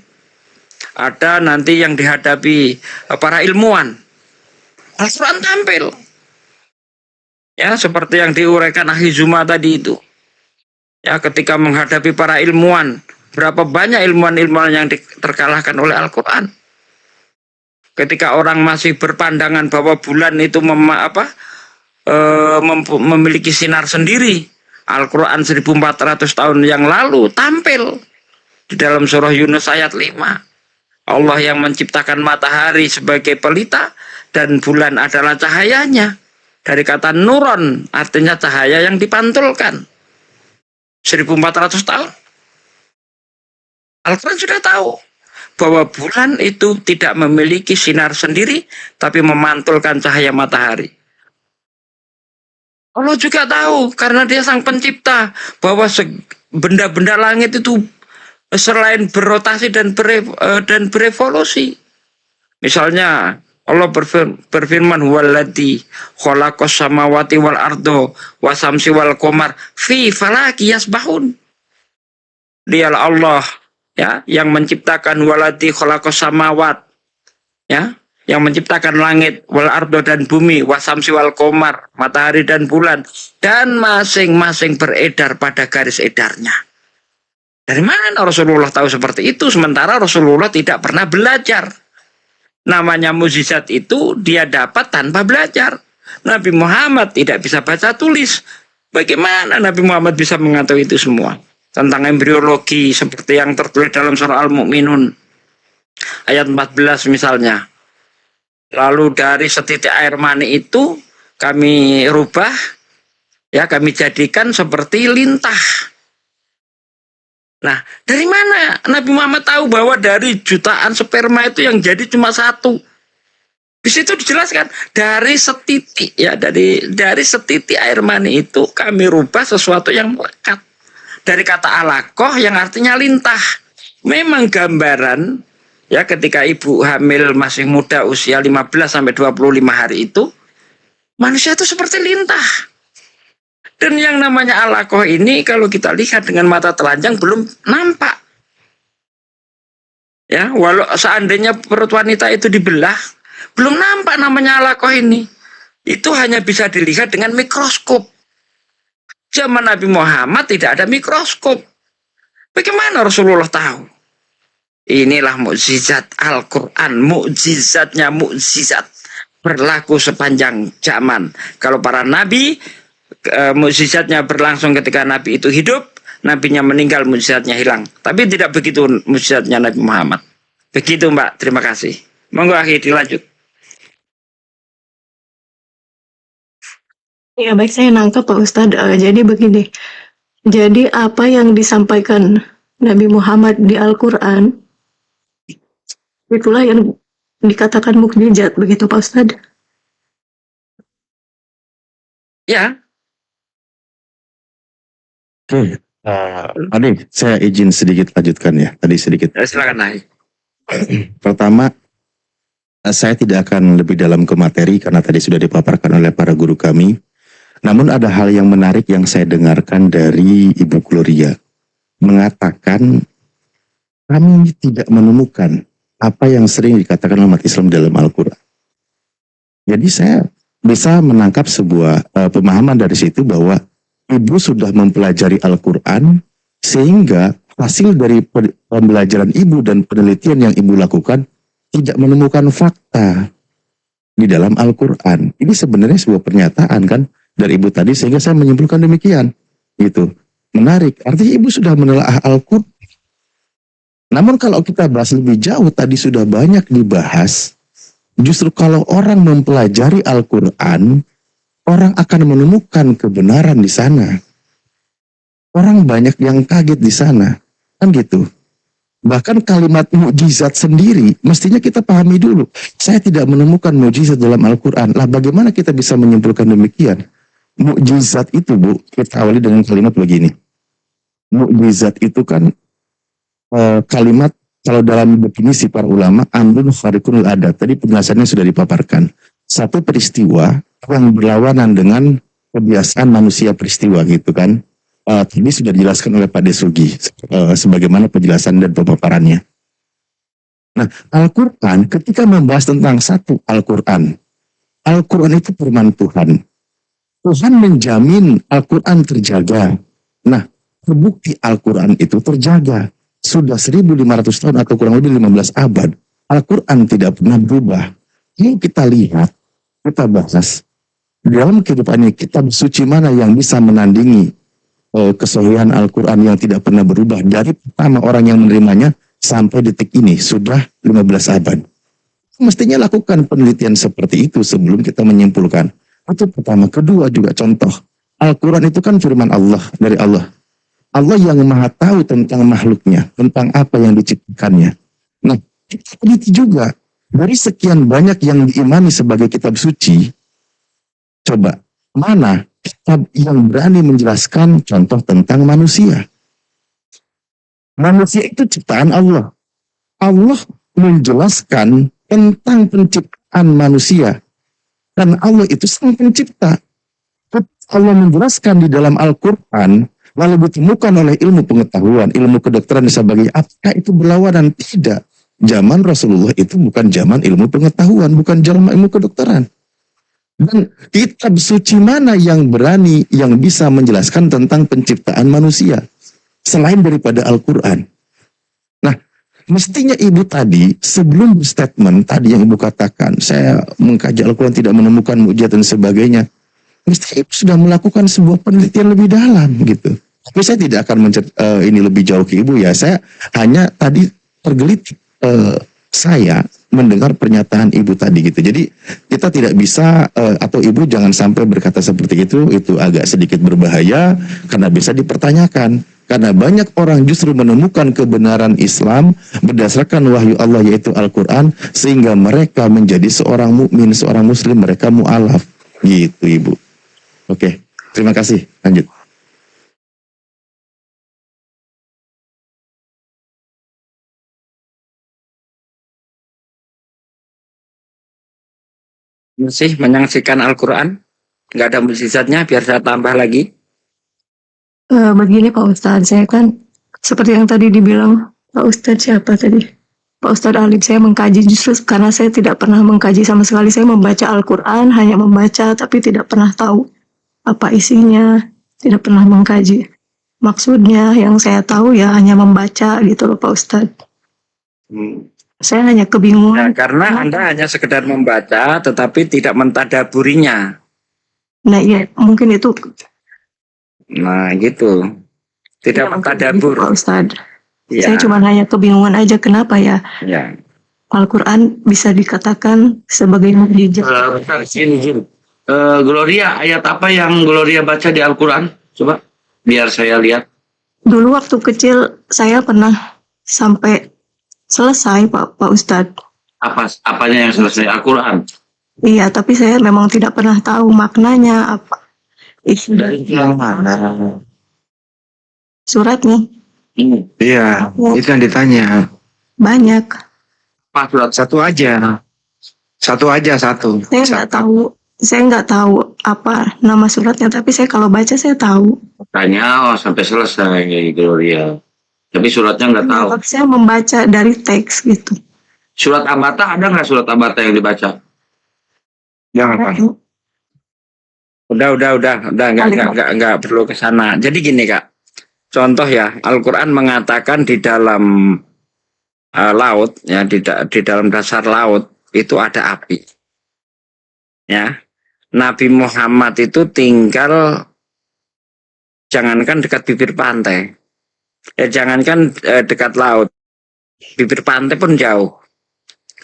Ada nanti yang dihadapi para ilmuwan. Al-Quran tampil. Ya, seperti yang diuraikan Ahli Zuma tadi itu. Ya, ketika menghadapi para ilmuwan, berapa banyak ilmuwan-ilmuwan yang terkalahkan oleh Al-Quran. Ketika orang masih berpandangan bahwa bulan itu memiliki sinar sendiri, Al-Quran 1400 tahun yang lalu tampil di dalam surah Yunus ayat 5. Allah yang menciptakan matahari sebagai pelita dan bulan adalah cahayanya. Dari kata nuron, artinya cahaya yang dipantulkan. 1400 tahun. Al-Quran sudah tahu bahwa bulan itu tidak memiliki sinar sendiri, tapi memantulkan cahaya matahari. Allah juga tahu, karena dia sang pencipta, bahwa benda-benda langit itu selain berotasi dan berevolusi. Misalnya, Allah berfirman, "Walladzi khalaqas samawati wal ardo wasamsi wal qamar fi falaki yasbahun." Dialah Allah, ya, yang menciptakan waladi khalaqas samawat, ya, yang menciptakan langit wal ardo dan bumi, wasamsi wal qamar, matahari dan bulan, dan masing-masing beredar pada garis edarnya. Dari mana Rasulullah tahu seperti itu, sementara Rasulullah tidak pernah belajar? Namanya mukjizat itu dia dapat tanpa belajar. Nabi Muhammad tidak bisa baca tulis. Bagaimana Nabi Muhammad bisa mengetahui itu semua? Tentang embriologi seperti yang tertulis dalam surah Al-Mu'minun ayat 14 misalnya. Lalu dari setitik air mani itu kami rubah, ya, kami jadikan seperti lintah. Nah, dari mana Nabi Muhammad tahu bahwa dari jutaan sperma itu yang jadi cuma satu? Di situ dijelaskan dari setitik, ya, dari setitik air mani itu kami rubah sesuatu yang melekat. Dari kata alaqah yang artinya lintah. Memang gambaran, ya, ketika ibu hamil masih muda usia 15 sampai 25 hari itu, manusia itu seperti lintah. Dan yang namanya alaqah ini kalau kita lihat dengan mata telanjang belum nampak. Ya, walau seandainya perut wanita itu dibelah, belum nampak namanya alaqah ini. Itu hanya bisa dilihat dengan mikroskop. Zaman Nabi Muhammad tidak ada mikroskop. Bagaimana Rasulullah tahu? Inilah mukjizat Al-Quran, mukjizatnya mukjizat, berlaku sepanjang zaman. Kalau para nabi, mukjizatnya berlangsung ketika Nabi itu hidup, Nabinya meninggal, mukjizatnya hilang. Tapi tidak begitu mukjizatnya Nabi Muhammad. Begitu, Mbak. Terima kasih. Monggo akhir dilanjut. Ya baik, saya nangkep Pak Ustadz. Jadi begini, jadi apa yang disampaikan Nabi Muhammad di Al-Quran, itulah yang dikatakan mukjizat, begitu Pak Ustadz? Ya, Oke, Adi, saya izin sedikit lanjutkan ya. Tadi sedikit. silakan naik. Pertama, saya tidak akan lebih dalam ke materi karena tadi sudah dipaparkan oleh para guru kami. Namun ada hal yang menarik yang saya dengarkan dari Ibu Gloria. Mengatakan kami tidak menemukan apa yang sering dikatakan umat Islam dalam Al-Quran. Jadi saya bisa menangkap sebuah pemahaman dari situ bahwa Ibu sudah mempelajari Al-Quran sehingga hasil dari pembelajaran Ibu dan penelitian yang Ibu lakukan tidak menemukan fakta di dalam Al-Quran. Ini sebenarnya sebuah pernyataan kan dari Ibu tadi, sehingga saya menyimpulkan demikian. Gitu. Menarik. Artinya Ibu sudah menelaah Al-Quran. Namun kalau kita bahas lebih jauh, tadi sudah banyak dibahas. Justru kalau orang mempelajari Al-Quran, orang akan menemukan kebenaran di sana. orang banyak yang kaget di sana, kan gitu. Bahkan kalimat mukjizat sendiri mestinya kita pahami dulu. Saya tidak menemukan mukjizat dalam Al-Quran. Lah bagaimana kita bisa menyimpulkan demikian? Mukjizat itu, Bu, kita awali dengan kalimat begini. Mukjizat itu kan kalimat, kalau dalam definisi para ulama, amrun khariqul adat. Tadi penjelasannya sudah dipaparkan. Satu peristiwa yang berlawanan dengan kebiasaan manusia peristiwa gitu kan. Tadi sudah dijelaskan oleh Pak Desugi sebagaimana penjelasan dan pemaparannya. Nah, Al-Quran ketika membahas tentang satu Al-Quran itu firman Tuhan. Tuhan menjamin Al-Quran terjaga. Nah, terbukti Al-Quran itu terjaga. Sudah 1500 tahun atau kurang lebih 15 abad. Al-Quran tidak pernah berubah. Ini kita lihat, kita bahas. Di dalam kehidupan ini, kitab suci mana yang bisa menandingi kesahihan Al-Quran yang tidak pernah berubah dari pertama orang yang menerimanya sampai detik ini sudah 15 abad. Mestinya lakukan penelitian seperti itu sebelum kita menyimpulkan. Itu pertama. Kedua juga contoh. Al-Quran itu kan firman Allah dari Allah. Allah yang maha tahu tentang makhluknya, tentang apa yang diciptakannya. Nah, kita teliti juga dari sekian banyak yang diimani sebagai kitab suci. Coba, mana kitab yang berani menjelaskan contoh tentang manusia? Manusia itu ciptaan Allah. Allah menjelaskan tentang penciptaan manusia. Dan Allah itu sang pencipta. Allah menjelaskan di dalam Al-Quran, lalu ditemukan oleh ilmu pengetahuan, ilmu kedokteran sebagai apakah itu berlawanan? Tidak. Zaman Rasulullah itu bukan zaman ilmu pengetahuan, bukan zaman ilmu kedokteran. Dan kitab suci mana yang berani, yang bisa menjelaskan tentang penciptaan manusia selain daripada Al-Quran? Nah, mestinya ibu tadi sebelum berstatement tadi yang ibu katakan, saya mengkaji Al-Quran tidak menemukan mukjizat dan sebagainya, mestinya ibu sudah melakukan sebuah penelitian lebih dalam gitu. Tapi saya tidak akan ini lebih jauh ke ibu ya. Saya hanya tadi tergelitik saya mendengar pernyataan ibu tadi gitu. Jadi kita tidak bisa atau ibu jangan sampai berkata seperti itu agak sedikit berbahaya karena bisa dipertanyakan. Karena banyak orang justru menemukan kebenaran Islam berdasarkan wahyu Allah yaitu Al-Quran sehingga mereka menjadi seorang mukmin, seorang muslim, mereka mu'alaf gitu ibu. Oke, terima kasih. Lanjut. Masih menyaksikan Al-Quran? Nggak ada mukjizatnya, biar saya tambah lagi. Begini Pak Ustadz, saya kan seperti yang tadi dibilang Pak Ustadz siapa tadi? Pak Ustadz Alif, saya mengkaji justru karena saya tidak pernah mengkaji sama sekali. Saya membaca Al-Quran, hanya membaca tapi tidak pernah tahu apa isinya, tidak pernah mengkaji. Maksudnya yang saya tahu ya hanya membaca gitu loh Pak Ustadz. Saya hanya Nah, kebingungan. karena Anda hanya sekedar membaca, tetapi tidak mentadaburinya. Nah iya, mungkin itu Nah, gitu. Tidak ya, mungkin gitu, Pak mentadabur. Ustadz. Ya, Saya cuma hanya kebingungan aja kenapa ya ya. Al-Quran bisa dikatakan sebagai mukjizat. Gloria, ayat apa yang Gloria baca di Al-Quran? Coba, biar saya lihat. Dulu waktu kecil saya pernah sampai selesai Pak Ustadz. Apanya yang selesai Al-Quran? Iya, tapi saya memang tidak pernah tahu maknanya apa. Isi dari Yang mana? suratnya Iya, itu yang ditanya. banyak. Pak surat Satu aja. Satu. Saya nggak tahu apa nama suratnya, tapi saya kalau baca saya tahu. tanya sampai selesai Gloria. Tapi suratnya nggak tahu. Tapi saya membaca dari teks gitu. Surat Abata ada nggak surat Abata yang dibaca? Jangan, Pak. Udah, nggak perlu ke sana. Jadi gini Kak, contoh ya, Al-Quran mengatakan di dalam laut, ya di dalam dasar laut itu ada api. Ya, Nabi Muhammad itu tinggal jangankan dekat bibir pantai, jangankan dekat laut, bibir pantai pun jauh.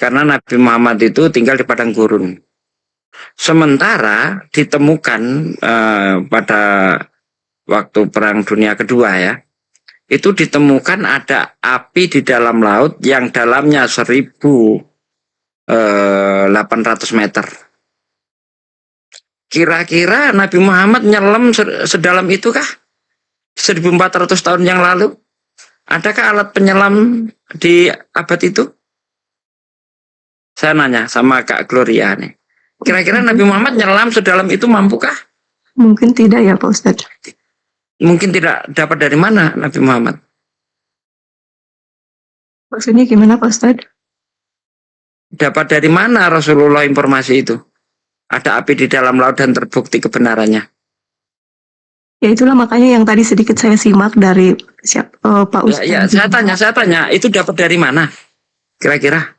Karena Nabi Muhammad itu tinggal di padang gurun. Sementara ditemukan pada waktu Perang Dunia Kedua ya, itu ditemukan ada api di dalam laut yang dalamnya 1.800 meter. Kira-kira Nabi Muhammad nyelam sedalam itu kah? 1.400 tahun yang lalu? Adakah alat penyelam di abad itu? Saya nanya sama Kak Gloria nih. Kira-kira Nabi Muhammad nyelam sedalam itu mampukah? Mungkin tidak ya Pak Ustadz. Mungkin tidak. Dapat dari mana Nabi Muhammad? Maksudnya gimana Pak Ustadz? Dapat dari mana Rasulullah informasi itu? Ada api di dalam laut dan terbukti kebenarannya. Ya itulah makanya yang tadi sedikit saya simak dari Pak Ustadz. Ya, saya tanya, itu dapat dari mana? Kira-kira?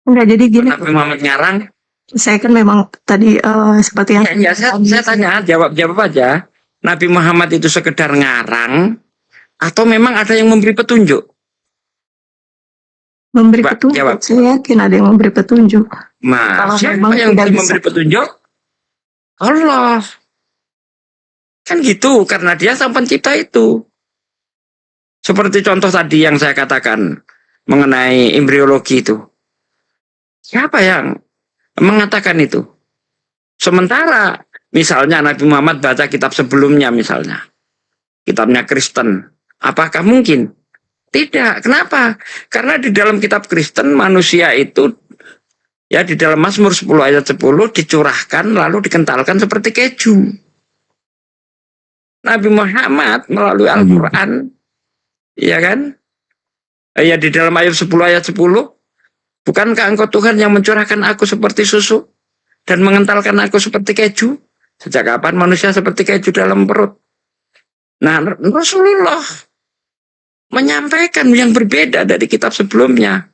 Enggak, jadi gini. Nabi Muhammad ngarang? Saya kan memang tadi seperti yang saya tanya, jawab aja. Nabi Muhammad itu sekedar ngarang atau memang ada yang memberi petunjuk? Memberi Mbak, petunjuk. jawab. Saya yakin ada yang memberi petunjuk. Nah, Kalau siapa memang yang tidak bisa. memberi petunjuk? Allah. Kan gitu, karena dia sang pencipta itu. Seperti contoh tadi yang saya katakan mengenai embriologi itu. Siapa yang mengatakan itu? Sementara misalnya Nabi Muhammad baca kitab sebelumnya misalnya. Kitabnya Kristen. Apakah mungkin? Tidak. Kenapa? Karena di dalam kitab Kristen manusia itu ya di dalam Mazmur 10 ayat 10 dicurahkan lalu dikentalkan seperti keju. Nabi Muhammad melalui Al-Quran, ya kan? Ya di dalam ayat 10 ayat 10, bukankah engkau Tuhan yang mencurahkan aku seperti susu dan mengentalkan aku seperti keju? Sejak kapan manusia seperti keju dalam perut? Nah, Rasulullah menyampaikan yang berbeda dari kitab sebelumnya.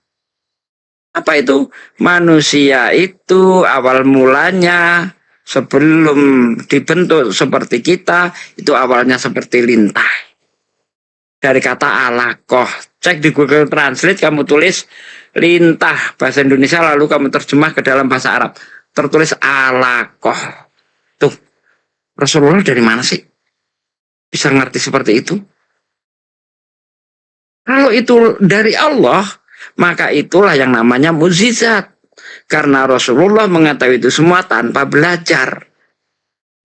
Apa itu? Manusia itu awal mulanya sebelum dibentuk seperti kita, itu awalnya seperti lintah. Dari kata alaqah. Cek di Google Translate, kamu tulis lintah bahasa Indonesia, lalu kamu terjemah ke dalam bahasa Arab. Tertulis alaqah. Tuh, Rasulullah dari mana sih? Bisa ngerti seperti itu? Kalau itu dari Allah, maka itulah yang namanya mukjizat. Karena Rasulullah mengetahui itu semua tanpa belajar.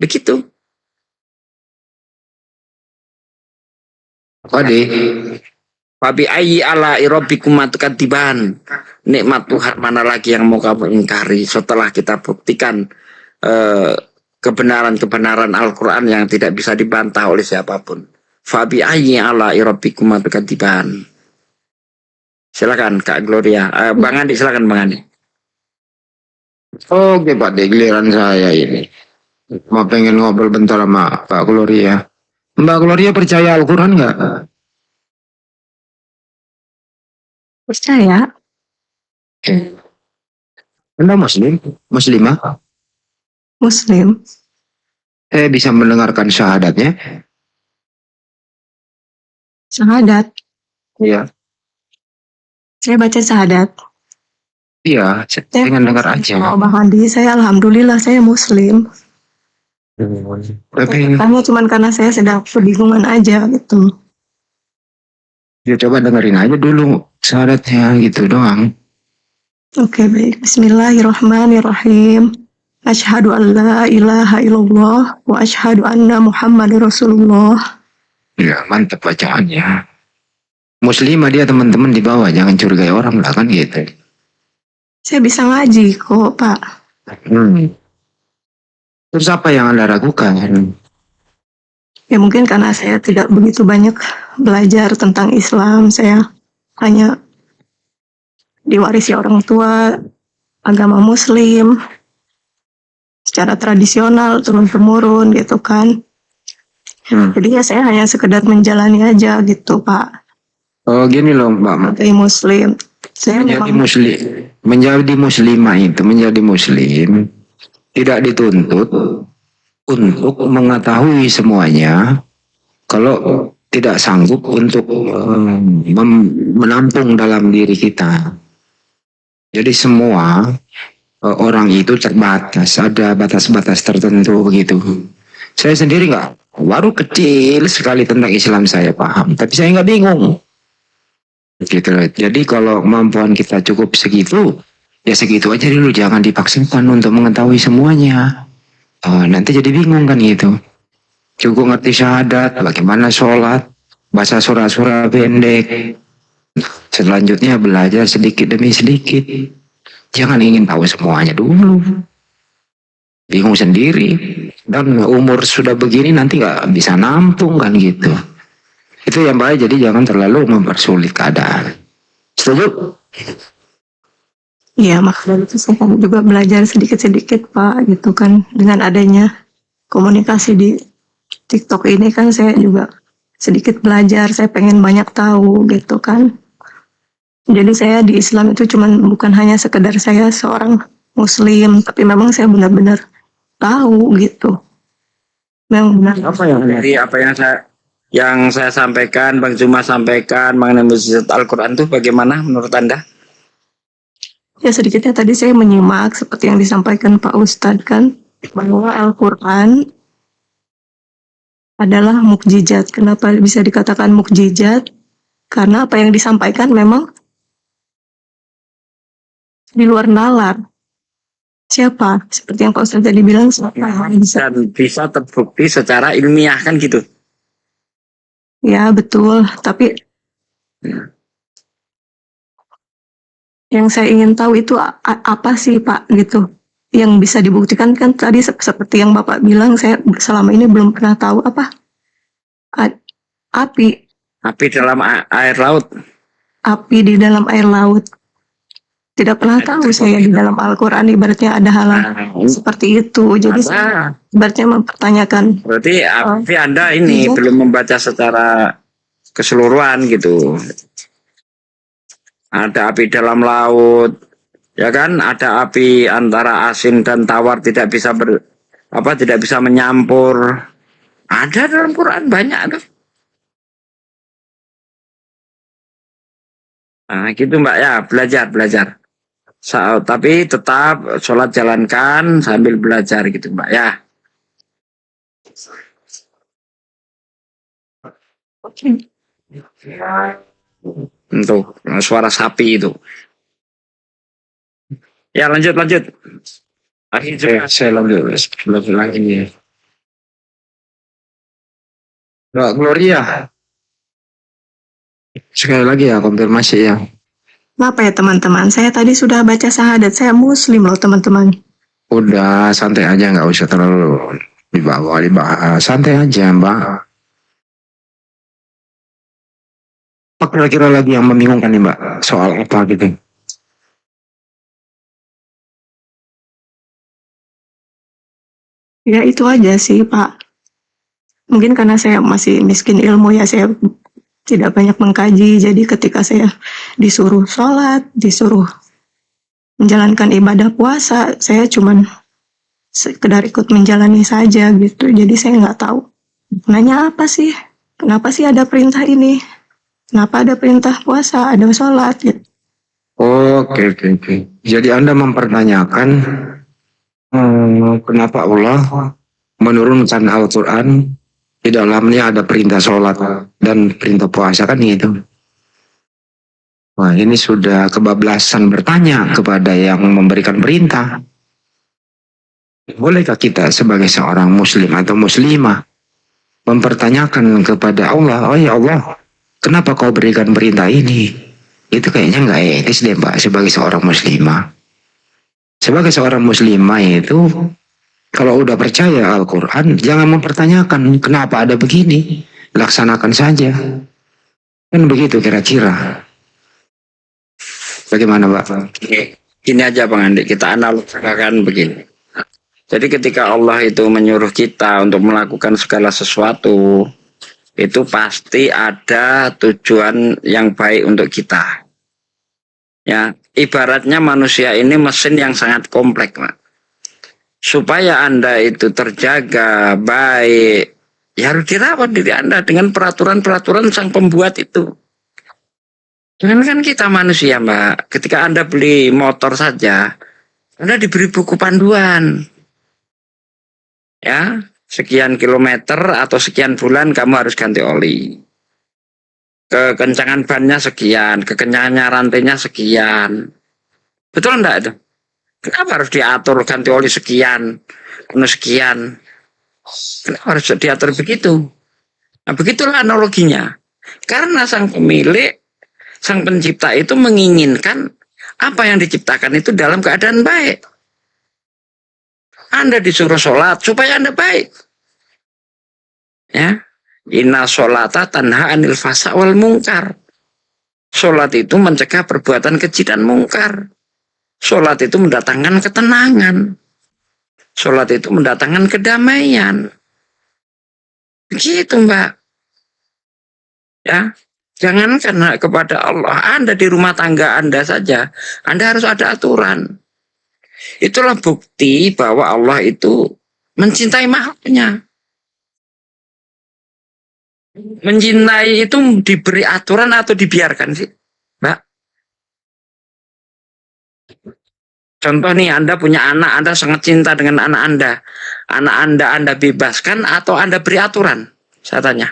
Begitu. Fabi ayyi ala rabbikum tukadziban. Nikmat Tuhan mana lagi yang mau kamu ingkari setelah kita buktikan kebenaran-kebenaran Al-Quran yang tidak bisa dibantah oleh siapapun. Fabi ayyi ala rabbikum tukadziban. Silakan Kak Gloria. Bang Andi, silakan Bang Andi. Oke Pak De, giliran saya ini. Mau pengen ngobrol bentar sama Pak Gloria. Mbak Gloria percaya Al-Quran nggak? Percaya? Anda Muslim? Muslimah? Muslim? Saya bisa mendengarkan syahadatnya? Syahadat? Iya. Saya baca syahadat. Iya, saya pengen dengar aja. Oh, Bang Andi, saya alhamdulillah saya Muslim. Tapi Hanya cuma karena saya sedang kebingungan aja gitu. ya coba dengerin aja dulu syahadatnya gitu doang. Oke, baik. Bismillahirrahmanirrahim. Asyhadu an la ilaha illallah wa asyhadu anna Muhammadar Rasulullah. Ya, mantap bacaannya. Muslimah dia teman-teman di bawah, jangan curigai orang lah kan gitu. Saya bisa ngaji kok, Pak. Terus apa yang Anda ragukan? Ya mungkin karena saya tidak begitu banyak belajar tentang Islam. Saya hanya diwarisi orang tua agama Muslim secara tradisional turun-temurun gitu kan. Jadi ya saya hanya sekedar menjalani aja gitu, Pak. Oh gini loh Mbak. Sebagai Muslim. Saya menjadi muslimah itu, menjadi muslim tidak dituntut untuk mengetahui semuanya kalau tidak sanggup untuk menampung dalam diri kita. Jadi semua orang itu terbatas, ada batas-batas tertentu begitu. Saya sendiri nggak, baru kecil sekali tentang Islam saya paham, tapi saya nggak bingung. Gitu. Jadi kalau kemampuan kita cukup segitu, ya segitu aja dulu, jangan dipaksakan untuk mengetahui semuanya. Nanti jadi bingung kan gitu. Cukup ngerti syahadat, bagaimana sholat, baca surah-surah pendek. Selanjutnya belajar sedikit demi sedikit. Jangan ingin tahu semuanya dulu. Bingung sendiri. Dan umur sudah begini nanti nggak bisa nampung kan gitu. Itu yang baik, jadi jangan terlalu mempersulit keadaan. Setuju? Iya, makanya itu saya kan juga belajar sedikit-sedikit Pak gitu kan. Dengan adanya komunikasi di TikTok ini kan saya juga sedikit belajar, saya pengen banyak tahu gitu kan. Jadi saya di Islam itu bukan hanya sekedar saya seorang Muslim, tapi memang saya benar-benar tahu gitu. Memang benar. Dari apa yang saya sampaikan, Bang Zuma sampaikan mengenai mukjizat Al-Quran itu bagaimana menurut Anda? Ya sedikitnya tadi saya menyimak seperti yang disampaikan Pak Ustadz kan, bahwa Al-Quran adalah mukjizat. Kenapa bisa dikatakan mukjizat? Karena apa yang disampaikan memang di luar nalar. Siapa? Seperti yang Pak Ustadz tadi bilang, siapa yang bisa? Dan bisa terbukti secara ilmiah kan gitu. Ya betul, tapi yang saya ingin tahu itu apa sih Pak gitu? Yang bisa dibuktikan kan tadi seperti yang Bapak bilang, saya selama ini belum pernah tahu apa api. Api dalam air laut. Api di dalam air laut. Tidak pernah tahu saya di dalam Al-Quran ibaratnya ada hal seperti itu. Jadi saya ibaratnya mempertanyakan. Berarti Anda ini belum membaca secara keseluruhan gitu. Ada api dalam laut, ya kan? Ada api antara asin dan tawar tidak bisa tidak bisa menyampur. Ada dalam Quran banyak tuh. Nah, gitu Mbak ya, belajar. Tapi tetap sholat jalankan sambil belajar gitu Mbak ya. Oke. Untuk suara sapi itu. Ya lanjut. Saya lanjut lagi. Mbak Gloria. Sekali lagi ya, konfirmasi ya. Apa ya teman-teman? Saya tadi sudah baca syahadat. Saya Muslim loh teman-teman. Udah santai aja, nggak usah terlalu dibahas. Santai aja Mbak. Apa kira-kira lagi yang membingungkan nih Mbak? Soal apa gitu? Ya itu aja sih Pak. Mungkin karena saya masih miskin ilmu ya, saya tidak banyak mengkaji. Jadi ketika saya disuruh sholat, disuruh menjalankan ibadah puasa, saya cuman sekedar ikut menjalani saja gitu. Jadi saya nggak tahu nanya apa sih, kenapa sih ada perintah ini, kenapa ada perintah puasa, ada sholat gitu. Oke. Jadi Anda mempertanyakan kenapa Allah menurunkan Al-Quran, di dalamnya ada perintah sholat dan perintah puasa kan gitu. Wah, ini sudah kebablasan bertanya kepada yang memberikan perintah. Bolehkah kita sebagai seorang muslim atau muslimah mempertanyakan kepada Allah, oh ya Allah, kenapa kau berikan perintah ini? Itu kayaknya nggak etis deh Mbak, sebagai seorang muslimah. Sebagai seorang muslimah itu, kalau udah percaya Al-Quran, jangan mempertanyakan kenapa ada begini. Laksanakan saja. Kan begitu kira-kira. Bagaimana Pak? Gini aja Bang Andi, kita analogikan begini. Jadi ketika Allah itu menyuruh kita untuk melakukan segala sesuatu, itu pasti ada tujuan yang baik untuk kita. Ya, ibaratnya manusia ini mesin yang sangat kompleks, Pak. Supaya Anda itu terjaga baik, ya harus dirawat diri Anda dengan peraturan-peraturan sang pembuat itu. Dengan kan kita manusia Mbak, ketika Anda beli motor saja, Anda diberi buku panduan. Ya, sekian kilometer atau sekian bulan kamu harus ganti oli. Kekencangan bannya sekian, kekencangannya rantainya sekian. Betul enggak itu? Kenapa harus diatur ganti oli sekian, sekian? Kenapa harus diatur begitu? Nah, begitulah analoginya. Karena sang pemilik, sang pencipta itu menginginkan apa yang diciptakan itu dalam keadaan baik. Anda disuruh sholat supaya Anda baik. Ya, inna sholata tanha anil fasa wal mungkar. Sholat itu mencegah perbuatan keji dan mungkar. Sholat itu mendatangkan ketenangan. Sholat itu mendatangkan kedamaian. Begitu, Mbak. Ya, jangankan kepada Allah, Anda di rumah tangga Anda saja, Anda harus ada aturan. Itulah bukti bahwa Allah itu mencintai makhluknya. Mencintai itu diberi aturan atau dibiarkan sih, Mbak? Contoh nih, Anda punya anak, Anda sangat cinta dengan anak Anda. Anak Anda bebaskan atau Anda beri aturan? Saya tanya.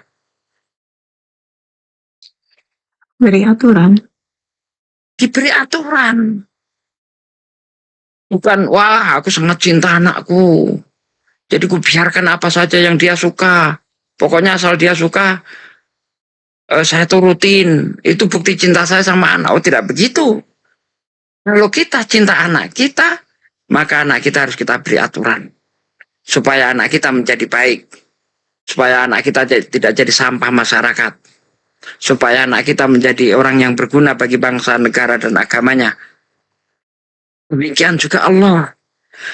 Beri aturan. Diberi aturan. Bukan, wah aku sangat cinta anakku. Jadi ku biarkan apa saja yang dia suka. Pokoknya asal dia suka, saya turutin. Itu bukti cinta saya sama anak. Oh, tidak begitu. Kalau kita cinta anak kita, maka anak kita harus kita beri aturan. Supaya anak kita menjadi baik. Supaya anak kita tidak jadi sampah masyarakat. Supaya anak kita menjadi orang yang berguna bagi bangsa, negara, dan agamanya. Demikian juga Allah.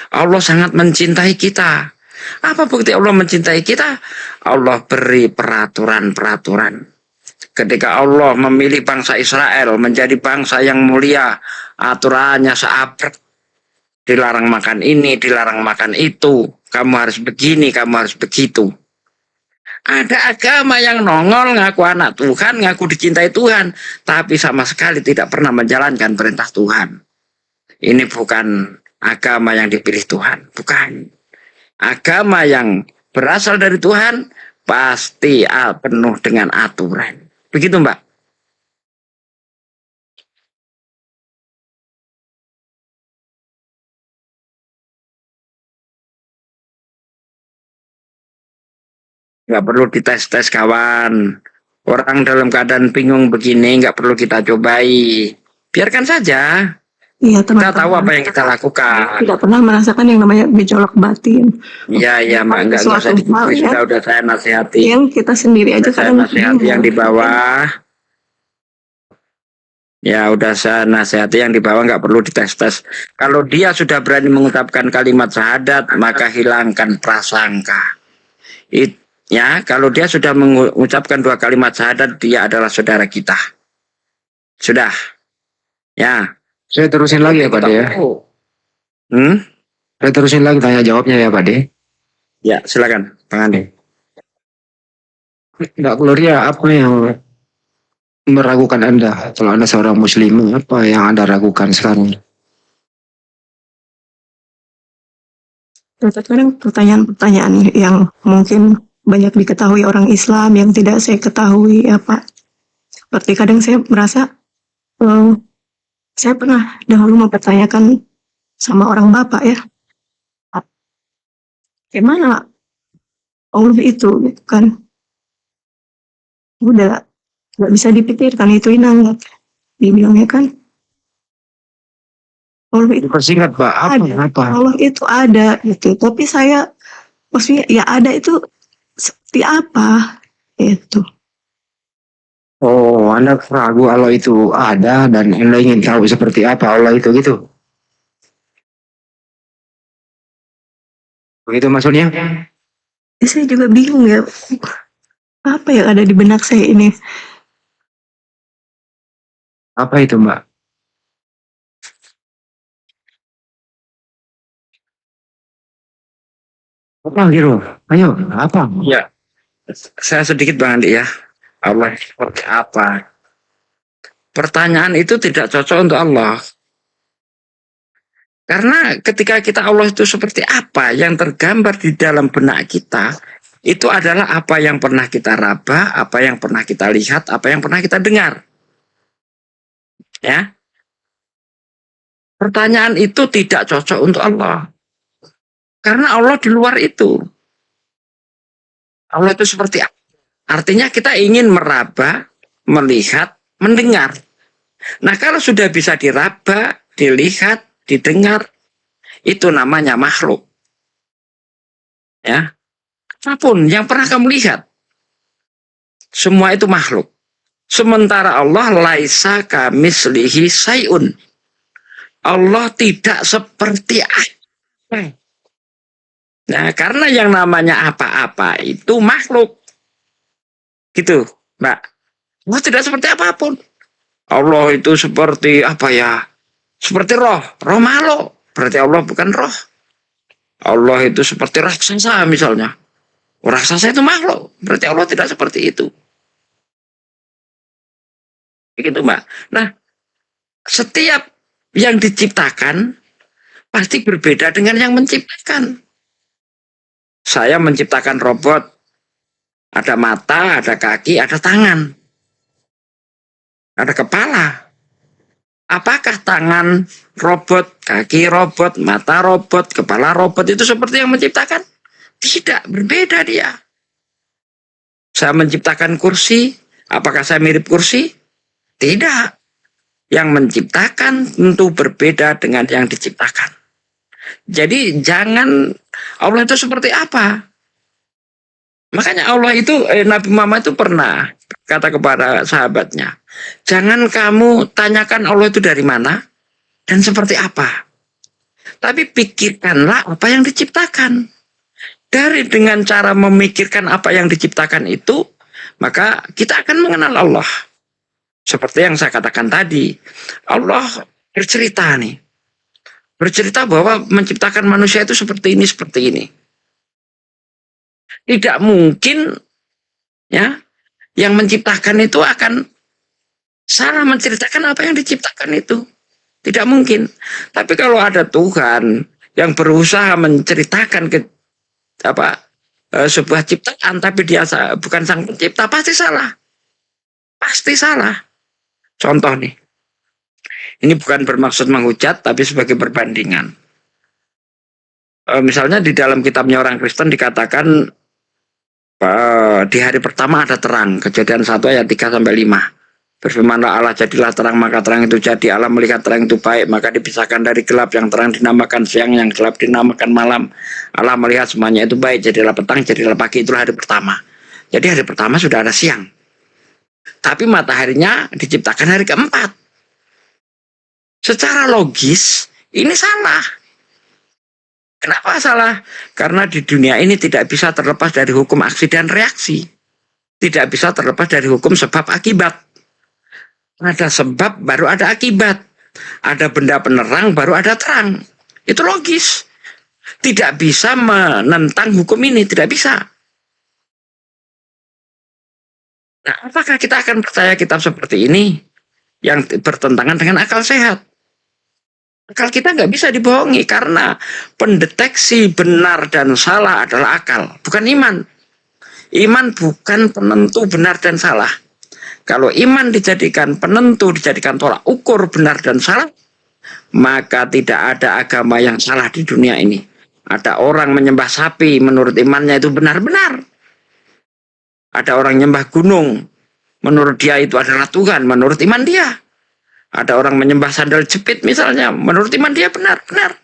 Allah sangat mencintai kita. Apa bukti Allah mencintai kita? Allah beri peraturan-peraturan. Ketika Allah memilih bangsa Israel menjadi bangsa yang mulia, aturannya seabrek. Dilarang makan ini, dilarang makan itu. Kamu harus begini, kamu harus begitu. Ada agama yang nongol, ngaku anak Tuhan, ngaku dicintai Tuhan, tapi sama sekali tidak pernah menjalankan perintah Tuhan. Ini bukan agama yang dipilih Tuhan, bukan. Agama yang berasal dari Tuhan pasti penuh dengan aturan. Begitu, Mbak. Nggak perlu dites-tes kawan. Orang dalam keadaan bingung begini nggak perlu kita cobai. Biarkan saja. Iya, Kita teman-teman. tahu apa yang kita lakukan. Tidak pernah merasakan yang namanya gejolak batin. Iya, Mbak. Nggak usah Suatu hal diberi. ya, Udah saya nasihati. yang kita sendiri aja Saya kadang nasihati yang di bawah. Ya udah saya nasihati yang di bawah nggak perlu dites-tes. Kalau dia sudah berani mengucapkan kalimat syahadat, maka hilangkan prasangka. Ya, kalau dia sudah mengucapkan 2 kalimat syahadat, dia adalah saudara kita. Sudah. Ya. Saya terusin lagi ya Pak De ya. Saya terusin lagi tanya jawabnya ya Pak De. Ya, silakan, Bang Andi. Enggak, Gloria, apa yang meragukan Anda? Kalau Anda seorang muslim, apa yang Anda ragukan sekarang? kadang pertanyaan-pertanyaan yang mungkin banyak diketahui orang Islam yang tidak saya ketahui apa. Seperti kadang saya merasa saya pernah dahulu mempertanyakan sama orang bapak ya, gimana Allah itu gitu kan, udah nggak bisa dipikirkan, itu inang dibilangnya kan Allah itu Persingkat Pak, apa? Allah itu ada gitu, tapi saya maksudnya ya ada itu seperti apa itu. Oh, Anda ragu Allah itu ada dan Anda ingin tahu seperti apa Allah itu gitu. Begitu maksudnya? Saya juga bingung ya, apa yang ada di benak saya ini. Apa itu Mbak? Apa gitu? Ayo, apa? Ya. Saya sedikit Bang Andi ya. Allah seperti apa? Pertanyaan itu tidak cocok untuk Allah. Karena ketika kita Allah itu seperti apa yang tergambar di dalam benak kita, itu adalah apa yang pernah kita raba, apa yang pernah kita lihat, apa yang pernah kita dengar. Ya, pertanyaan itu tidak cocok untuk Allah. Karena Allah di luar itu. Allah itu seperti apa? Artinya kita ingin meraba, melihat, mendengar. Nah, kalau sudah bisa diraba, dilihat, didengar, itu namanya makhluk. Ya, apapun yang pernah kamu lihat, semua itu makhluk. Sementara Allah laisa kamislihi sayun. Allah tidak seperti apa. Nah, karena yang namanya apa-apa itu makhluk. Gitu, Mbak. Allah tidak seperti apapun. Allah itu seperti apa ya? Seperti roh. Roh makhluk. Berarti Allah bukan roh. Allah itu seperti raksasa misalnya. Raksasa itu makhluk. Berarti Allah tidak seperti itu. Begitu, Mbak. Nah, setiap yang diciptakan pasti berbeda dengan yang menciptakan. Saya menciptakan robot. Ada mata, ada kaki, ada tangan. Ada kepala. Apakah tangan robot, kaki robot, mata robot, kepala robot itu seperti yang menciptakan? Tidak, berbeda dia. Saya menciptakan kursi, apakah saya mirip kursi? Tidak. Yang menciptakan tentu berbeda dengan yang diciptakan. Jadi jangan Allah itu seperti apa? Makanya Allah itu, Nabi Muhammad itu pernah kata kepada sahabatnya, jangan kamu tanyakan Allah itu dari mana dan seperti apa. Tapi pikirkanlah apa yang diciptakan. Dari dengan cara memikirkan apa yang diciptakan itu, maka kita akan mengenal Allah. Seperti yang saya katakan tadi, Allah bercerita nih. Bercerita bahwa menciptakan manusia itu seperti ini, seperti ini. Tidak mungkin ya yang menciptakan itu akan salah menceritakan apa yang diciptakan itu. Tidak mungkin. Tapi kalau ada Tuhan yang berusaha menceritakan sebuah ciptaan tapi dia bukan sang pencipta, pasti salah. Pasti salah. Contoh nih. Ini bukan bermaksud menghujat tapi sebagai perbandingan. Misalnya di dalam kitabnya orang Kristen dikatakan di hari pertama ada terang. Kejadian 1 ayat 3 sampai 5. Berfirmanlah Allah, jadilah terang, maka terang itu jadi. Allah melihat terang itu baik, maka dipisahkan dari gelap. Yang terang dinamakan siang, yang gelap dinamakan malam. Allah melihat semuanya itu baik, jadilah petang, jadilah pagi. Itulah hari pertama. Jadi hari pertama sudah ada siang. Tapi mataharinya diciptakan hari keempat. Secara logis, ini salah. Kenapa salah? Karena di dunia ini tidak bisa terlepas dari hukum aksi dan reaksi. Tidak bisa terlepas dari hukum sebab akibat. Ada sebab baru ada akibat. Ada benda penerang baru ada terang. Itu logis. Tidak bisa menentang hukum ini. Tidak bisa. Nah, apakah kita akan percaya kitab seperti ini yang bertentangan dengan akal sehat? Akal kita nggak bisa dibohongi karena pendeteksi benar dan salah adalah akal, bukan iman. Iman bukan penentu benar dan salah. Kalau iman dijadikan penentu, dijadikan tolak ukur benar dan salah, maka tidak ada agama yang salah di dunia ini. Ada orang menyembah sapi, menurut imannya itu benar-benar. Ada orang menyembah gunung, menurut dia itu adalah Tuhan, menurut iman dia. Ada orang menyembah sandal jepit misalnya, menurut iman dia benar-benar.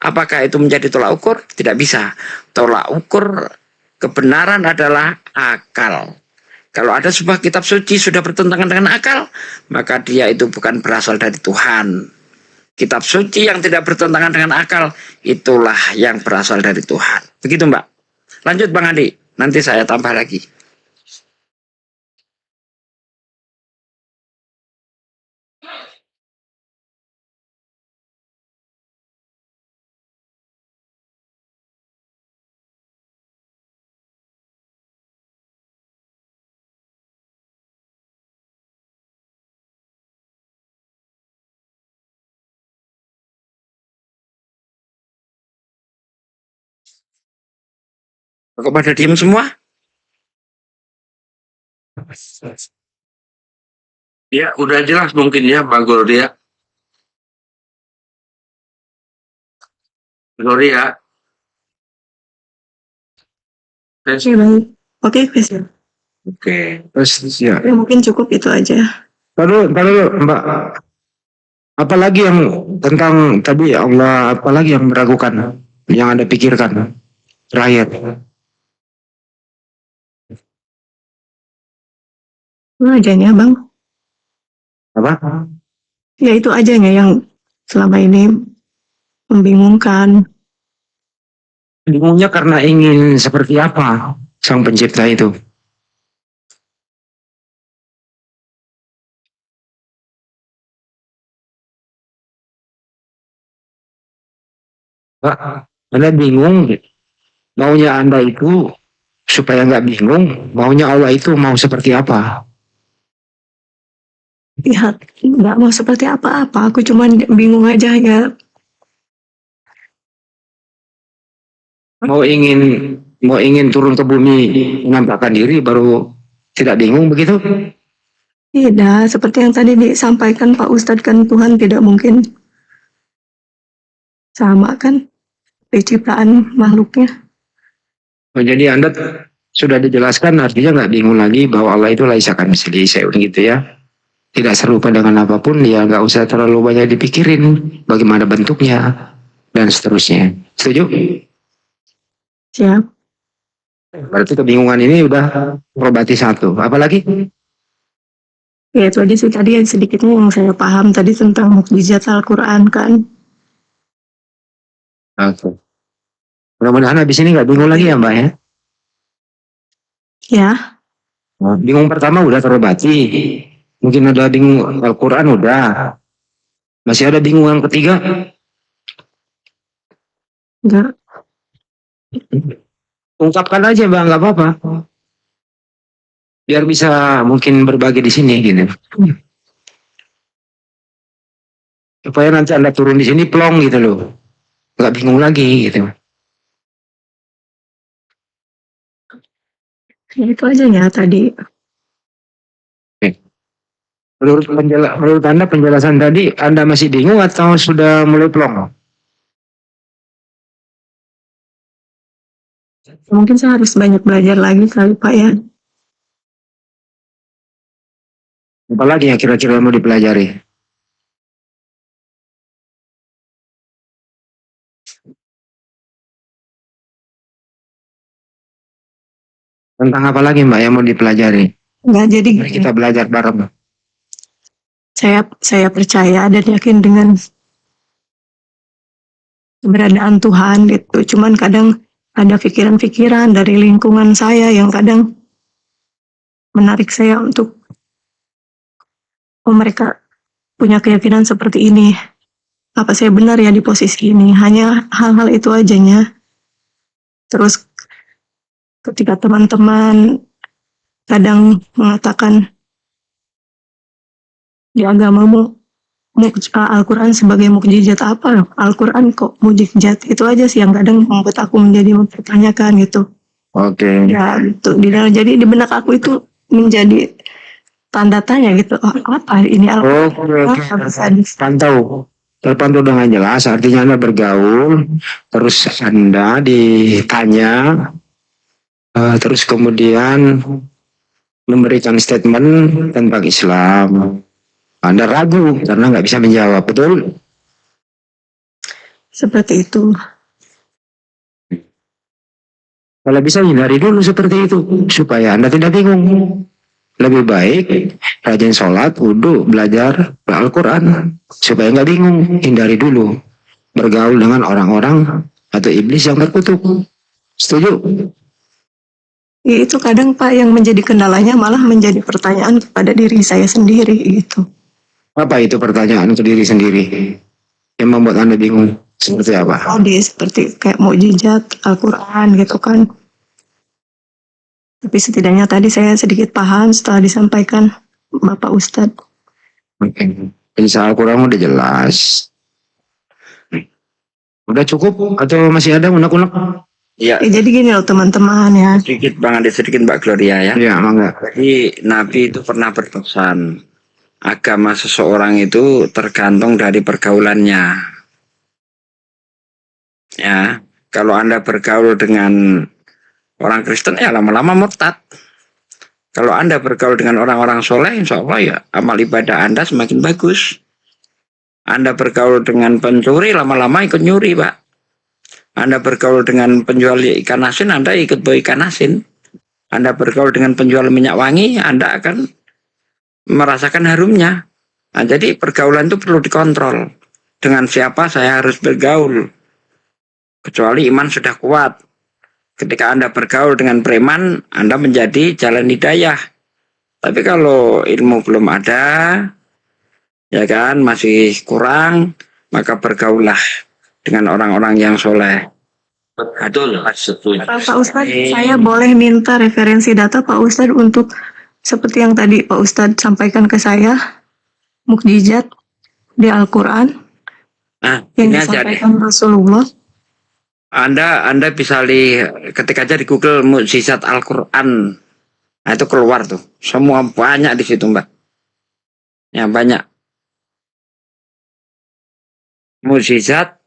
Apakah itu menjadi tolak ukur? Tidak bisa. Tolak ukur kebenaran adalah akal. Kalau ada sebuah kitab suci sudah bertentangan dengan akal, maka dia itu bukan berasal dari Tuhan. Kitab suci yang tidak bertentangan dengan akal, itulah yang berasal dari Tuhan. Begitu, Mbak. Lanjut, Bang Andi. Nanti saya tambah lagi. Kok pada diem semua? Ya, udah jelas mungkin ya, Mbak Gloria. Gloria. Tes. Oke, baik. Oke, Chris. Oke. Terus ya. Ya, mungkin cukup itu aja. Kalau Mbak, apalagi yang tentang tadi Allah, apalagi yang meragukan, yang Anda pikirkan terakhir? Itu ajanya, Bang. Apa? Ya, itu ajanya yang selama ini membingungkan. Bingungnya karena ingin seperti apa sang pencipta itu? Pak, Anda bingung, maunya Anda itu supaya nggak bingung, maunya Allah itu mau seperti apa? Ya, nggak mau seperti apa-apa. Aku cuman bingung aja ya. Mau ingin turun ke bumi menampakkan diri baru tidak bingung begitu? Tidak, seperti yang tadi disampaikan Pak Ustadz, kan Tuhan tidak mungkin sama kan penciptaan makhluknya. Oh, jadi Anda sudah dijelaskan artinya nggak bingung lagi bahwa Allah itu laisa kamitslihi syai'un gitu ya. Tidak serupa dengan apapun, ya nggak usah terlalu banyak dipikirin bagaimana bentuknya dan seterusnya. Setuju? Siap. Berarti kebingungan ini udah terobati satu. Apalagi? Ya itu aja sih tadi yang sedikitnya yang saya paham tadi tentang mukjizat Al-Quran kan. Oke. Mudah-mudahan habis ini nggak bingung lagi ya Mbak ya. Ya, Bingung pertama udah terobati. Mungkin ada bingung Al-Quran udah. Masih ada bingung yang ketiga? enggak. Ungkapkan aja Mbak, nggak apa-apa. Biar bisa mungkin berbagi di sini gitu. Supaya nanti Anda turun di sini plong gitu loh. Nggak bingung lagi gitu. Ya, itu aja ya tadi. Menurut Anda penjelasan tadi Anda masih bingung atau sudah mulai plong? Mungkin saya harus banyak belajar lagi kali Pak ya. Apalagi yang kira-kira mau dipelajari? Tentang apa lagi Mbak yang mau dipelajari? Enggak, jadi Mari kita belajar bareng. saya percaya dan yakin dengan keberadaan Tuhan gitu. Cuman kadang ada pikiran-pikiran dari lingkungan saya yang kadang menarik saya untuk mereka punya keyakinan seperti ini. Apa saya benar ya di posisi ini? Hanya hal-hal itu ajanya. Terus ketika teman-teman kadang mengatakan di agamamu Al-Quran sebagai mukjizat apa? Al-Quran kok mukjizat? Itu aja sih yang kadang membuat aku menjadi mempertanyakan gitu. Oke. Ya gitu. Jadi di benak aku itu menjadi tanda tanya gitu. Oh, apa ini Al-Quran? Oke. Apa bisa Terpantau dengan jelas. Artinya Anda bergaul, terus Anda ditanya, terus kemudian memberikan statement tentang Islam. Anda ragu karena nggak bisa menjawab, betul? seperti itu. Kalau bisa hindari dulu seperti itu supaya Anda tidak bingung. Lebih baik rajin sholat, wudhu, belajar Al-Quran supaya nggak bingung. Hindari dulu bergaul dengan orang-orang atau iblis yang terkutuk. Setuju? Ya, itu kadang Pak yang menjadi kendalanya malah menjadi pertanyaan kepada diri saya sendiri gitu. Apa itu pertanyaan ke diri sendiri yang membuat Anda bingung? Seperti apa? Tadi seperti kayak mukjizat Al-Quran gitu kan. Tapi setidaknya tadi saya sedikit paham setelah disampaikan Bapak Ustadz. Oke. Insya Al-Quran udah jelas. Udah cukup atau masih ada unek-unek Ya, Jadi gini loh teman-teman ya. sedikit Bang Ade, sedikit Mbak Gloria ya. Ya, mangga. Jadi Nabi itu pernah berpesan, agama seseorang itu tergantung dari pergaulannya. Ya, kalau Anda bergaul dengan orang Kristen ya lama-lama murtad. Kalau Anda bergaul dengan orang-orang soleh, insya Allah ya amal ibadah Anda semakin bagus. Anda bergaul dengan pencuri, lama-lama ikut nyuri, Pak. Anda bergaul dengan penjual ikan asin, Anda ikut bawa ikan asin. Anda bergaul dengan penjual minyak wangi, Anda akan merasakan harumnya. Nah, jadi pergaulan itu perlu dikontrol. Dengan siapa saya harus bergaul. Kecuali iman sudah kuat. Ketika Anda bergaul dengan preman, Anda menjadi jalan hidayah. Tapi kalau ilmu belum ada, ya kan, masih kurang, maka bergaullah dengan orang-orang yang soleh. Betul, setuju. Pak Ustadz, saya boleh minta referensi data Pak Ustadz untuk seperti yang tadi Pak Ustadz sampaikan ke saya, mukjizat di Al-Quran Nah, yang ini aja deh. disampaikan Rasulullah. Anda bisa ketik aja di Google mukjizat Al-Quran. Nah, itu keluar tuh. Semua banyak di situ, Mbak. Ya, banyak. Mukjizat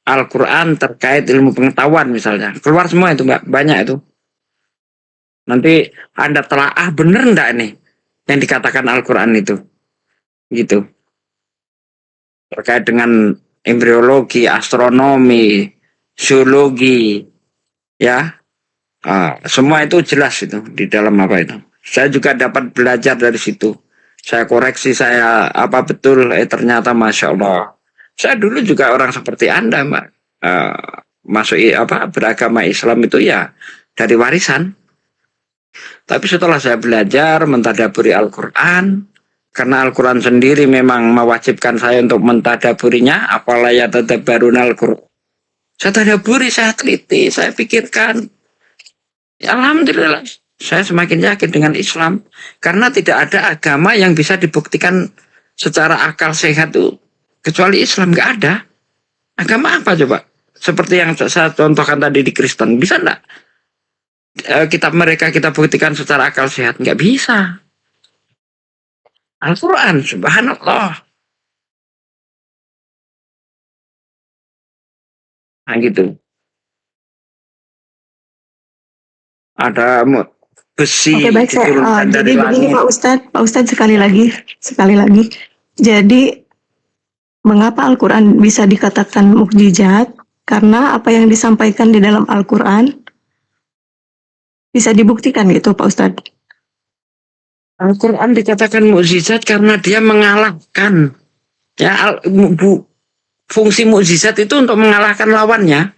Al-Quran terkait ilmu pengetahuan misalnya. Keluar semua itu, Mbak. Banyak itu. Nanti Anda telaah bener enggak nih yang dikatakan Al-Quran itu. Gitu. Terkait dengan embriologi, astronomi, zoologi, ya. Semua itu jelas itu di dalam apa itu. Saya juga dapat belajar dari situ. Saya koreksi, saya apa betul, ternyata Masya Allah. Saya dulu juga orang seperti Anda, Mbak. Masuk beragama Islam itu ya dari warisan. Tapi setelah saya belajar mentadaburi Al-Quran, karena Al-Quran sendiri memang mewajibkan saya untuk mentadaburinya, apalah ya tadabbarun Al-Quran. Saya tadaburi, saya teliti, saya pikirkan. Ya, alhamdulillah, saya semakin yakin dengan Islam. Karena tidak ada agama yang bisa dibuktikan secara akal sehat itu kecuali Islam, nggak ada. Agama apa coba? Seperti yang saya contohkan tadi di Kristen, bisa enggak? Kitab mereka kita buktikan secara akal sehat, nggak bisa. Al-Quran, subhanallah. Nah gitu. Ada besi Oke, baik, diturunkan jadi dari begini langit. Pak Ustadz sekali lagi. Jadi mengapa Al-Quran bisa dikatakan mukjizat? Karena apa yang disampaikan di dalam Al-Quran bisa dibuktikan gitu Pak Ustadz. Al-Quran dikatakan mukjizat karena dia mengalahkan. Ya, fungsi mukjizat itu untuk mengalahkan lawannya.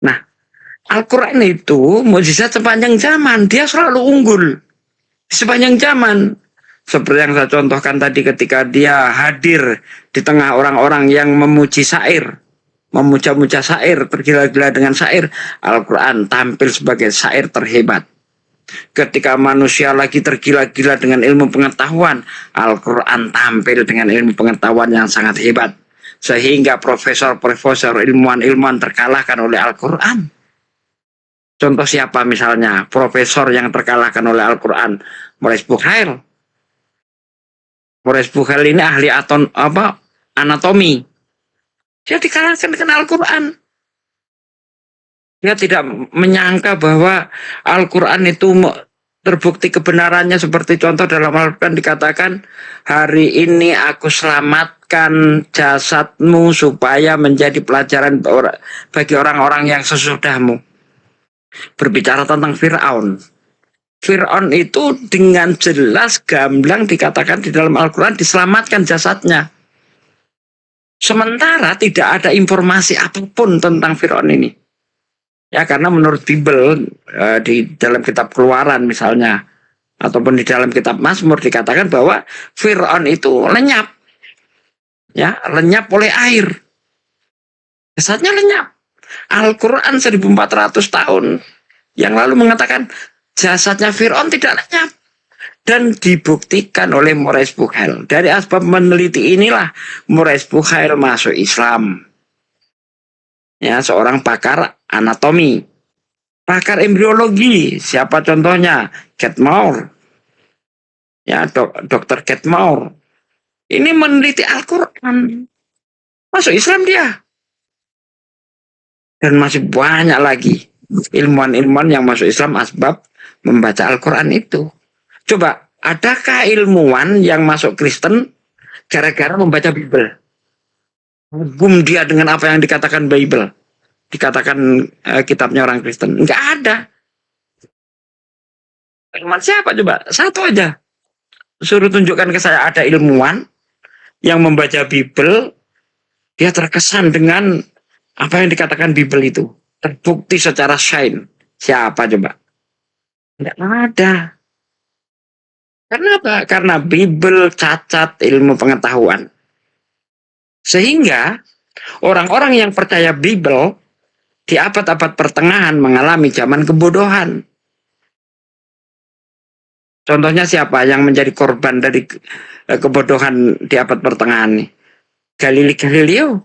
Nah, Al-Quran itu mukjizat sepanjang zaman. Dia selalu unggul sepanjang zaman. Seperti yang saya contohkan tadi ketika dia hadir di tengah orang-orang yang memuji syair, memuja-muja syair, tergila-gila dengan syair, Al-Quran tampil sebagai syair terhebat. Ketika manusia lagi tergila-gila dengan ilmu pengetahuan, Al-Quran tampil dengan ilmu pengetahuan yang sangat hebat. Sehingga profesor-profesor, ilmuwan-ilmuwan terkalahkan oleh Al-Quran. Contoh siapa misalnya? Profesor yang terkalahkan oleh Al-Quran. Maurice Bucaille. Maurice Bucaille ini ahli anatomi. Dia dikalahkan dengan Al-Quran. Dia tidak menyangka bahwa Al-Quran itu terbukti kebenarannya seperti contoh dalam Al-Quran dikatakan, hari ini aku selamatkan jasadmu supaya menjadi pelajaran bagi orang-orang yang sesudahmu. Berbicara tentang Fir'aun. Fir'aun itu dengan jelas gamblang dikatakan di dalam Al-Quran diselamatkan jasadnya. Sementara tidak ada informasi apapun tentang Fir'aun ini. Ya, karena menurut Bible di dalam kitab Keluaran misalnya, ataupun di dalam kitab Mazmur dikatakan bahwa Fir'aun itu lenyap. Ya, lenyap oleh air. Jasadnya lenyap. Al-Quran 1400 tahun yang lalu mengatakan jasadnya Fir'aun tidak lenyap. Dan dibuktikan oleh Maurice Bucaille. Dari asbab meneliti inilah Maurice Bucaille masuk Islam. ya seorang pakar anatomi, pakar embriologi. Siapa contohnya? Kate Moore, ya dokter Kate Moore. Ini meneliti Al-Quran, masuk Islam dia. Dan masih banyak lagi ilmuwan-ilmuwan yang masuk Islam asbab membaca Al-Quran itu. Coba, adakah ilmuwan yang masuk Kristen gara-gara membaca Bible? Gum dia dengan apa yang dikatakan Bible, dikatakan kitabnya orang Kristen. Enggak ada. Ilmuwan siapa coba? Satu aja. Suruh tunjukkan ke saya ada ilmuwan yang membaca Bible, dia terkesan dengan apa yang dikatakan Bible itu. Terbukti secara sains. Siapa coba? Enggak ada. Karena apa? Karena Bible cacat ilmu pengetahuan. Sehingga orang-orang yang percaya Bible di abad-abad pertengahan mengalami zaman kebodohan. Contohnya siapa yang menjadi korban dari kebodohan di abad pertengahan nih? Galileo.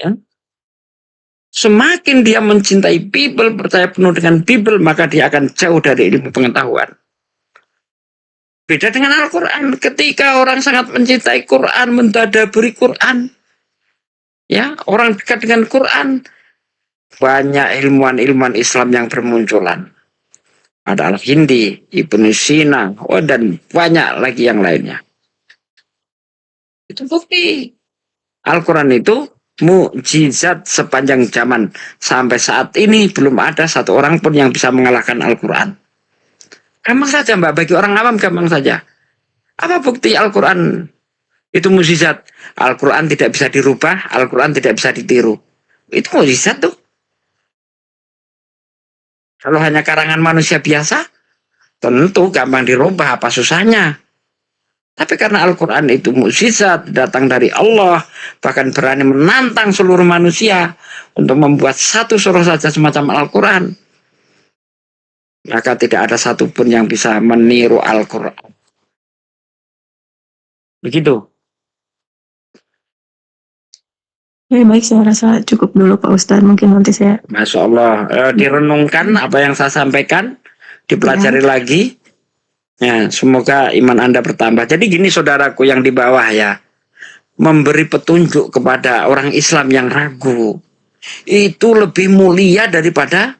Ya. Semakin dia mencintai Bible, percaya penuh dengan Bible, maka dia akan jauh dari ilmu pengetahuan. Beda dengan Al-Quran. Ketika orang sangat mencintai Quran, mentadaburi Quran, ya, orang dekat dengan Quran, banyak ilmuwan-ilmuwan Islam yang bermunculan. Ada Al-Hindi, Ibnu Sina, dan banyak lagi yang lainnya. Itu bukti. Al-Quran itu mukjizat sepanjang zaman. Sampai saat ini belum ada satu orang pun yang bisa mengalahkan Al-Quran. Gampang saja Mbak, bagi orang awam gampang saja. Apa bukti Al-Quran itu mukjizat? Al-Quran tidak bisa dirubah, Al-Quran tidak bisa ditiru. Itu mukjizat tuh. Kalau hanya karangan manusia biasa, tentu gampang dirubah, apa susahnya. Tapi karena Al-Quran itu mukjizat, datang dari Allah, bahkan berani menantang seluruh manusia untuk membuat satu surah saja semacam Al-Quran, maka tidak ada satupun yang bisa meniru Al-Quran. Begitu. Ya, baik, saya rasa cukup dulu Pak Ustadz. Mungkin nanti saya... Masya Allah. Direnungkan apa yang saya sampaikan, dipelajari lagi. Ya, semoga iman Anda bertambah. Jadi gini saudaraku yang di bawah ya, memberi petunjuk kepada orang Islam yang ragu, itu lebih mulia daripada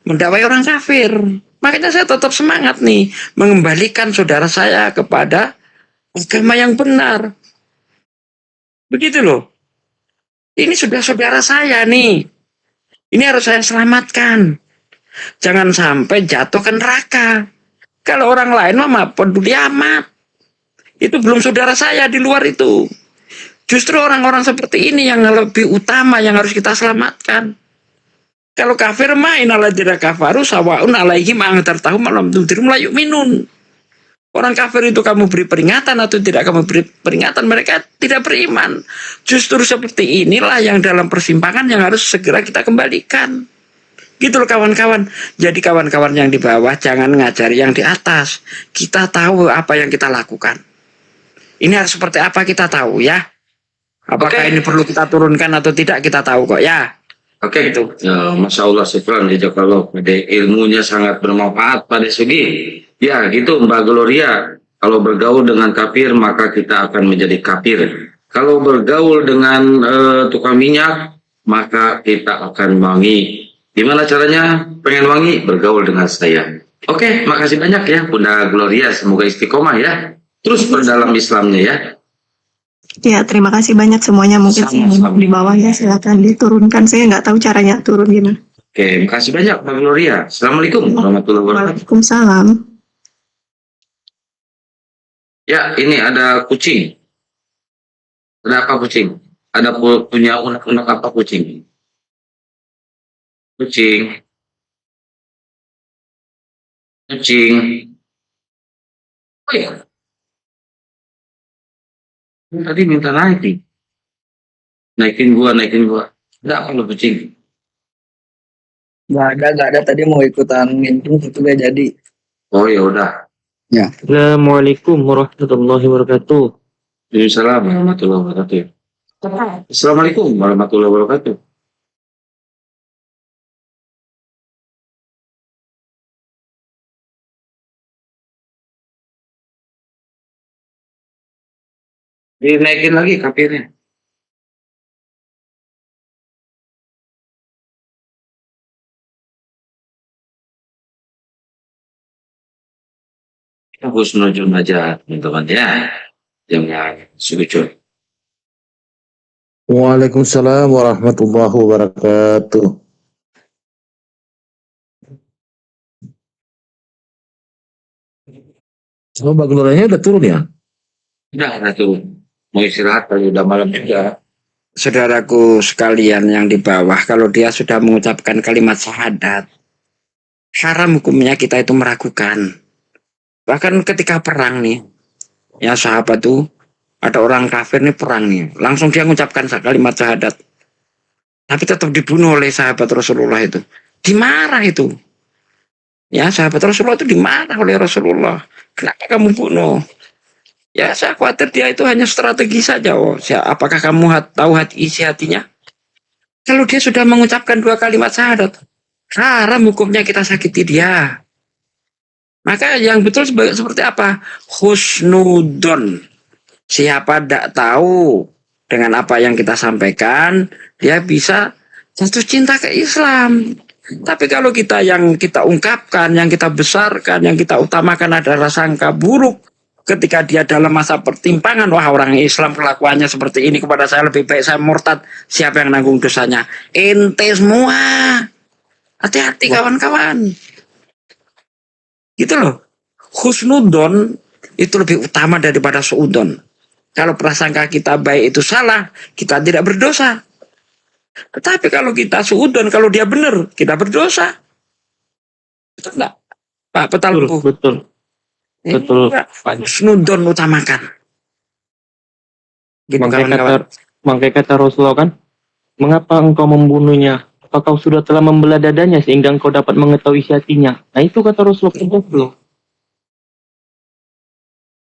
mendakwai orang kafir. Makanya saya tetap semangat nih mengembalikan saudara saya kepada agama yang benar. Begitu loh. Ini sudah saudara saya nih. Ini harus saya selamatkan. Jangan sampai jatuh ke neraka. Kalau orang lain mah peduli amat. Itu belum saudara saya di luar itu. Justru orang-orang seperti ini yang lebih utama yang harus kita selamatkan. Kalau kafir main ala tidak kafaru sawaun alaihim angtartahum alam tudrim la yu'minun. Orang kafir itu kamu beri peringatan atau tidak kamu beri peringatan, mereka tidak beriman. Justru seperti inilah yang dalam persimpangan yang harus segera kita kembalikan. Gitu loh kawan-kawan. Jadi kawan-kawan yang di bawah jangan ngajari yang di atas. Kita tahu apa yang kita lakukan. Ini harus seperti apa kita tahu ya. Apakah ini perlu kita turunkan atau tidak kita tahu kok ya. Oke, itu. Ya, Masya Allah, syukran. Jazakallah. Ilmunya sangat bermanfaat pada segi. Ya, gitu Mbak Gloria. Kalau bergaul dengan kafir, maka kita akan menjadi kafir. Kalau bergaul dengan tukang minyak, maka kita akan wangi. Gimana caranya? Pengen wangi? Bergaul dengan saya. Oke, makasih banyak ya Bunda Gloria. Semoga istiqomah ya. Terus berdalam Islamnya ya. Ya, terima kasih banyak semuanya. Mungkin di bawah ya, silakan diturunkan. Saya nggak tahu caranya turun gimana. Oke, makasih banyak Mbak Gloria. Assalamualaikum warahmatullahi wabarakatuh. Waalaikumsalam. Ya, ini ada kucing. Ada apa kucing? Ada punya unek-unek apa kucing? Kucing. Kucing. Oh ya. Tadi minta naik nih. Naikin gua. Enggak kalau kucing. Nggak ada. Tadi mau ikutan minum itu gak jadi. Oh ya udah. Ya. Assalamualaikum warahmatullahi wabarakatuh. Waalaikumsalam warahmatullahi wabarakatuh. Assalamualaikum warahmatullahi wabarakatuh. Dinaikin lagi kapirnya. Kita husnuzon aja teman-teman ya. Jangan sujud. Waalaikumsalam warahmatullahi wabarakatuh. Oh, Mbak Glorianya udah turun ya? Udah tuh. Mau istirahat kali udah malam juga. Saudaraku sekalian yang di bawah, kalau dia sudah mengucapkan kalimat syahadat, haram hukumnya kita itu meragukan. Bahkan ketika perang nih, ya sahabat tuh, ada orang kafir nih perang nih, langsung dia mengucapkan kalimat syahadat. Tapi tetap dibunuh oleh sahabat Rasulullah itu. Dimarah itu. Ya, sahabat Rasulullah itu dimarah oleh Rasulullah. Kenapa kamu bunuh? Ya, saya khawatir dia itu hanya strategi saja. Oh, apakah kamu tahu isi hatinya? Kalau dia sudah mengucapkan 2 kalimat syahadat, haram hukumnya kita sakiti dia. Maka yang betul seperti apa? Husnudon. Siapa tidak tahu dengan apa yang kita sampaikan, dia bisa jatuh cinta ke Islam. Tapi kalau kita yang kita ungkapkan, yang kita besarkan, yang kita utamakan adalah sangka buruk, ketika dia dalam masa pertimpangan, wah orang Islam kelakuannya seperti ini kepada saya, lebih baik saya murtad, siapa yang nanggung dosanya? Ente semua. Hati-hati kawan-kawan. Gitu loh. Husnudon itu lebih utama daripada suudon. Kalau prasangka kita baik itu salah, kita tidak berdosa. Tetapi kalau kita suudon, kalau dia benar, kita berdosa. Betul enggak? Pak Petal. Betul. Betul. Husnudon utamakan. Gitu kawan-kawan. Makanya kata Rasulullah kan, mengapa engkau membunuhnya? Apa kau sudah telah membelah dadanya sehingga engkau dapat mengetahui isi hatinya? Nah itu kata Rasulullah.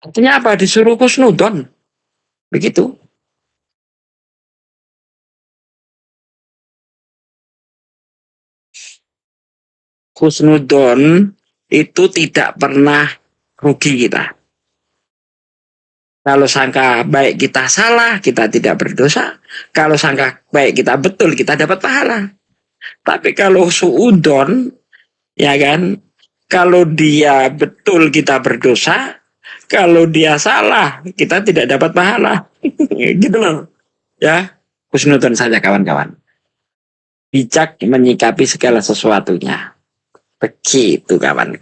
Artinya apa? Disuruh husnudon. Begitu. Husnudon itu tidak pernah rugi kita. Kalau sangka baik kita salah, kita tidak berdosa. Kalau sangka baik kita betul, kita dapat pahala. Tapi kalau suudon, ya kan, kalau dia betul kita berdosa, kalau dia salah kita tidak dapat pahala. Gitu loh. Ya, husnudon saja kawan-kawan. Bijak menyikapi segala sesuatunya. Begitu kawan.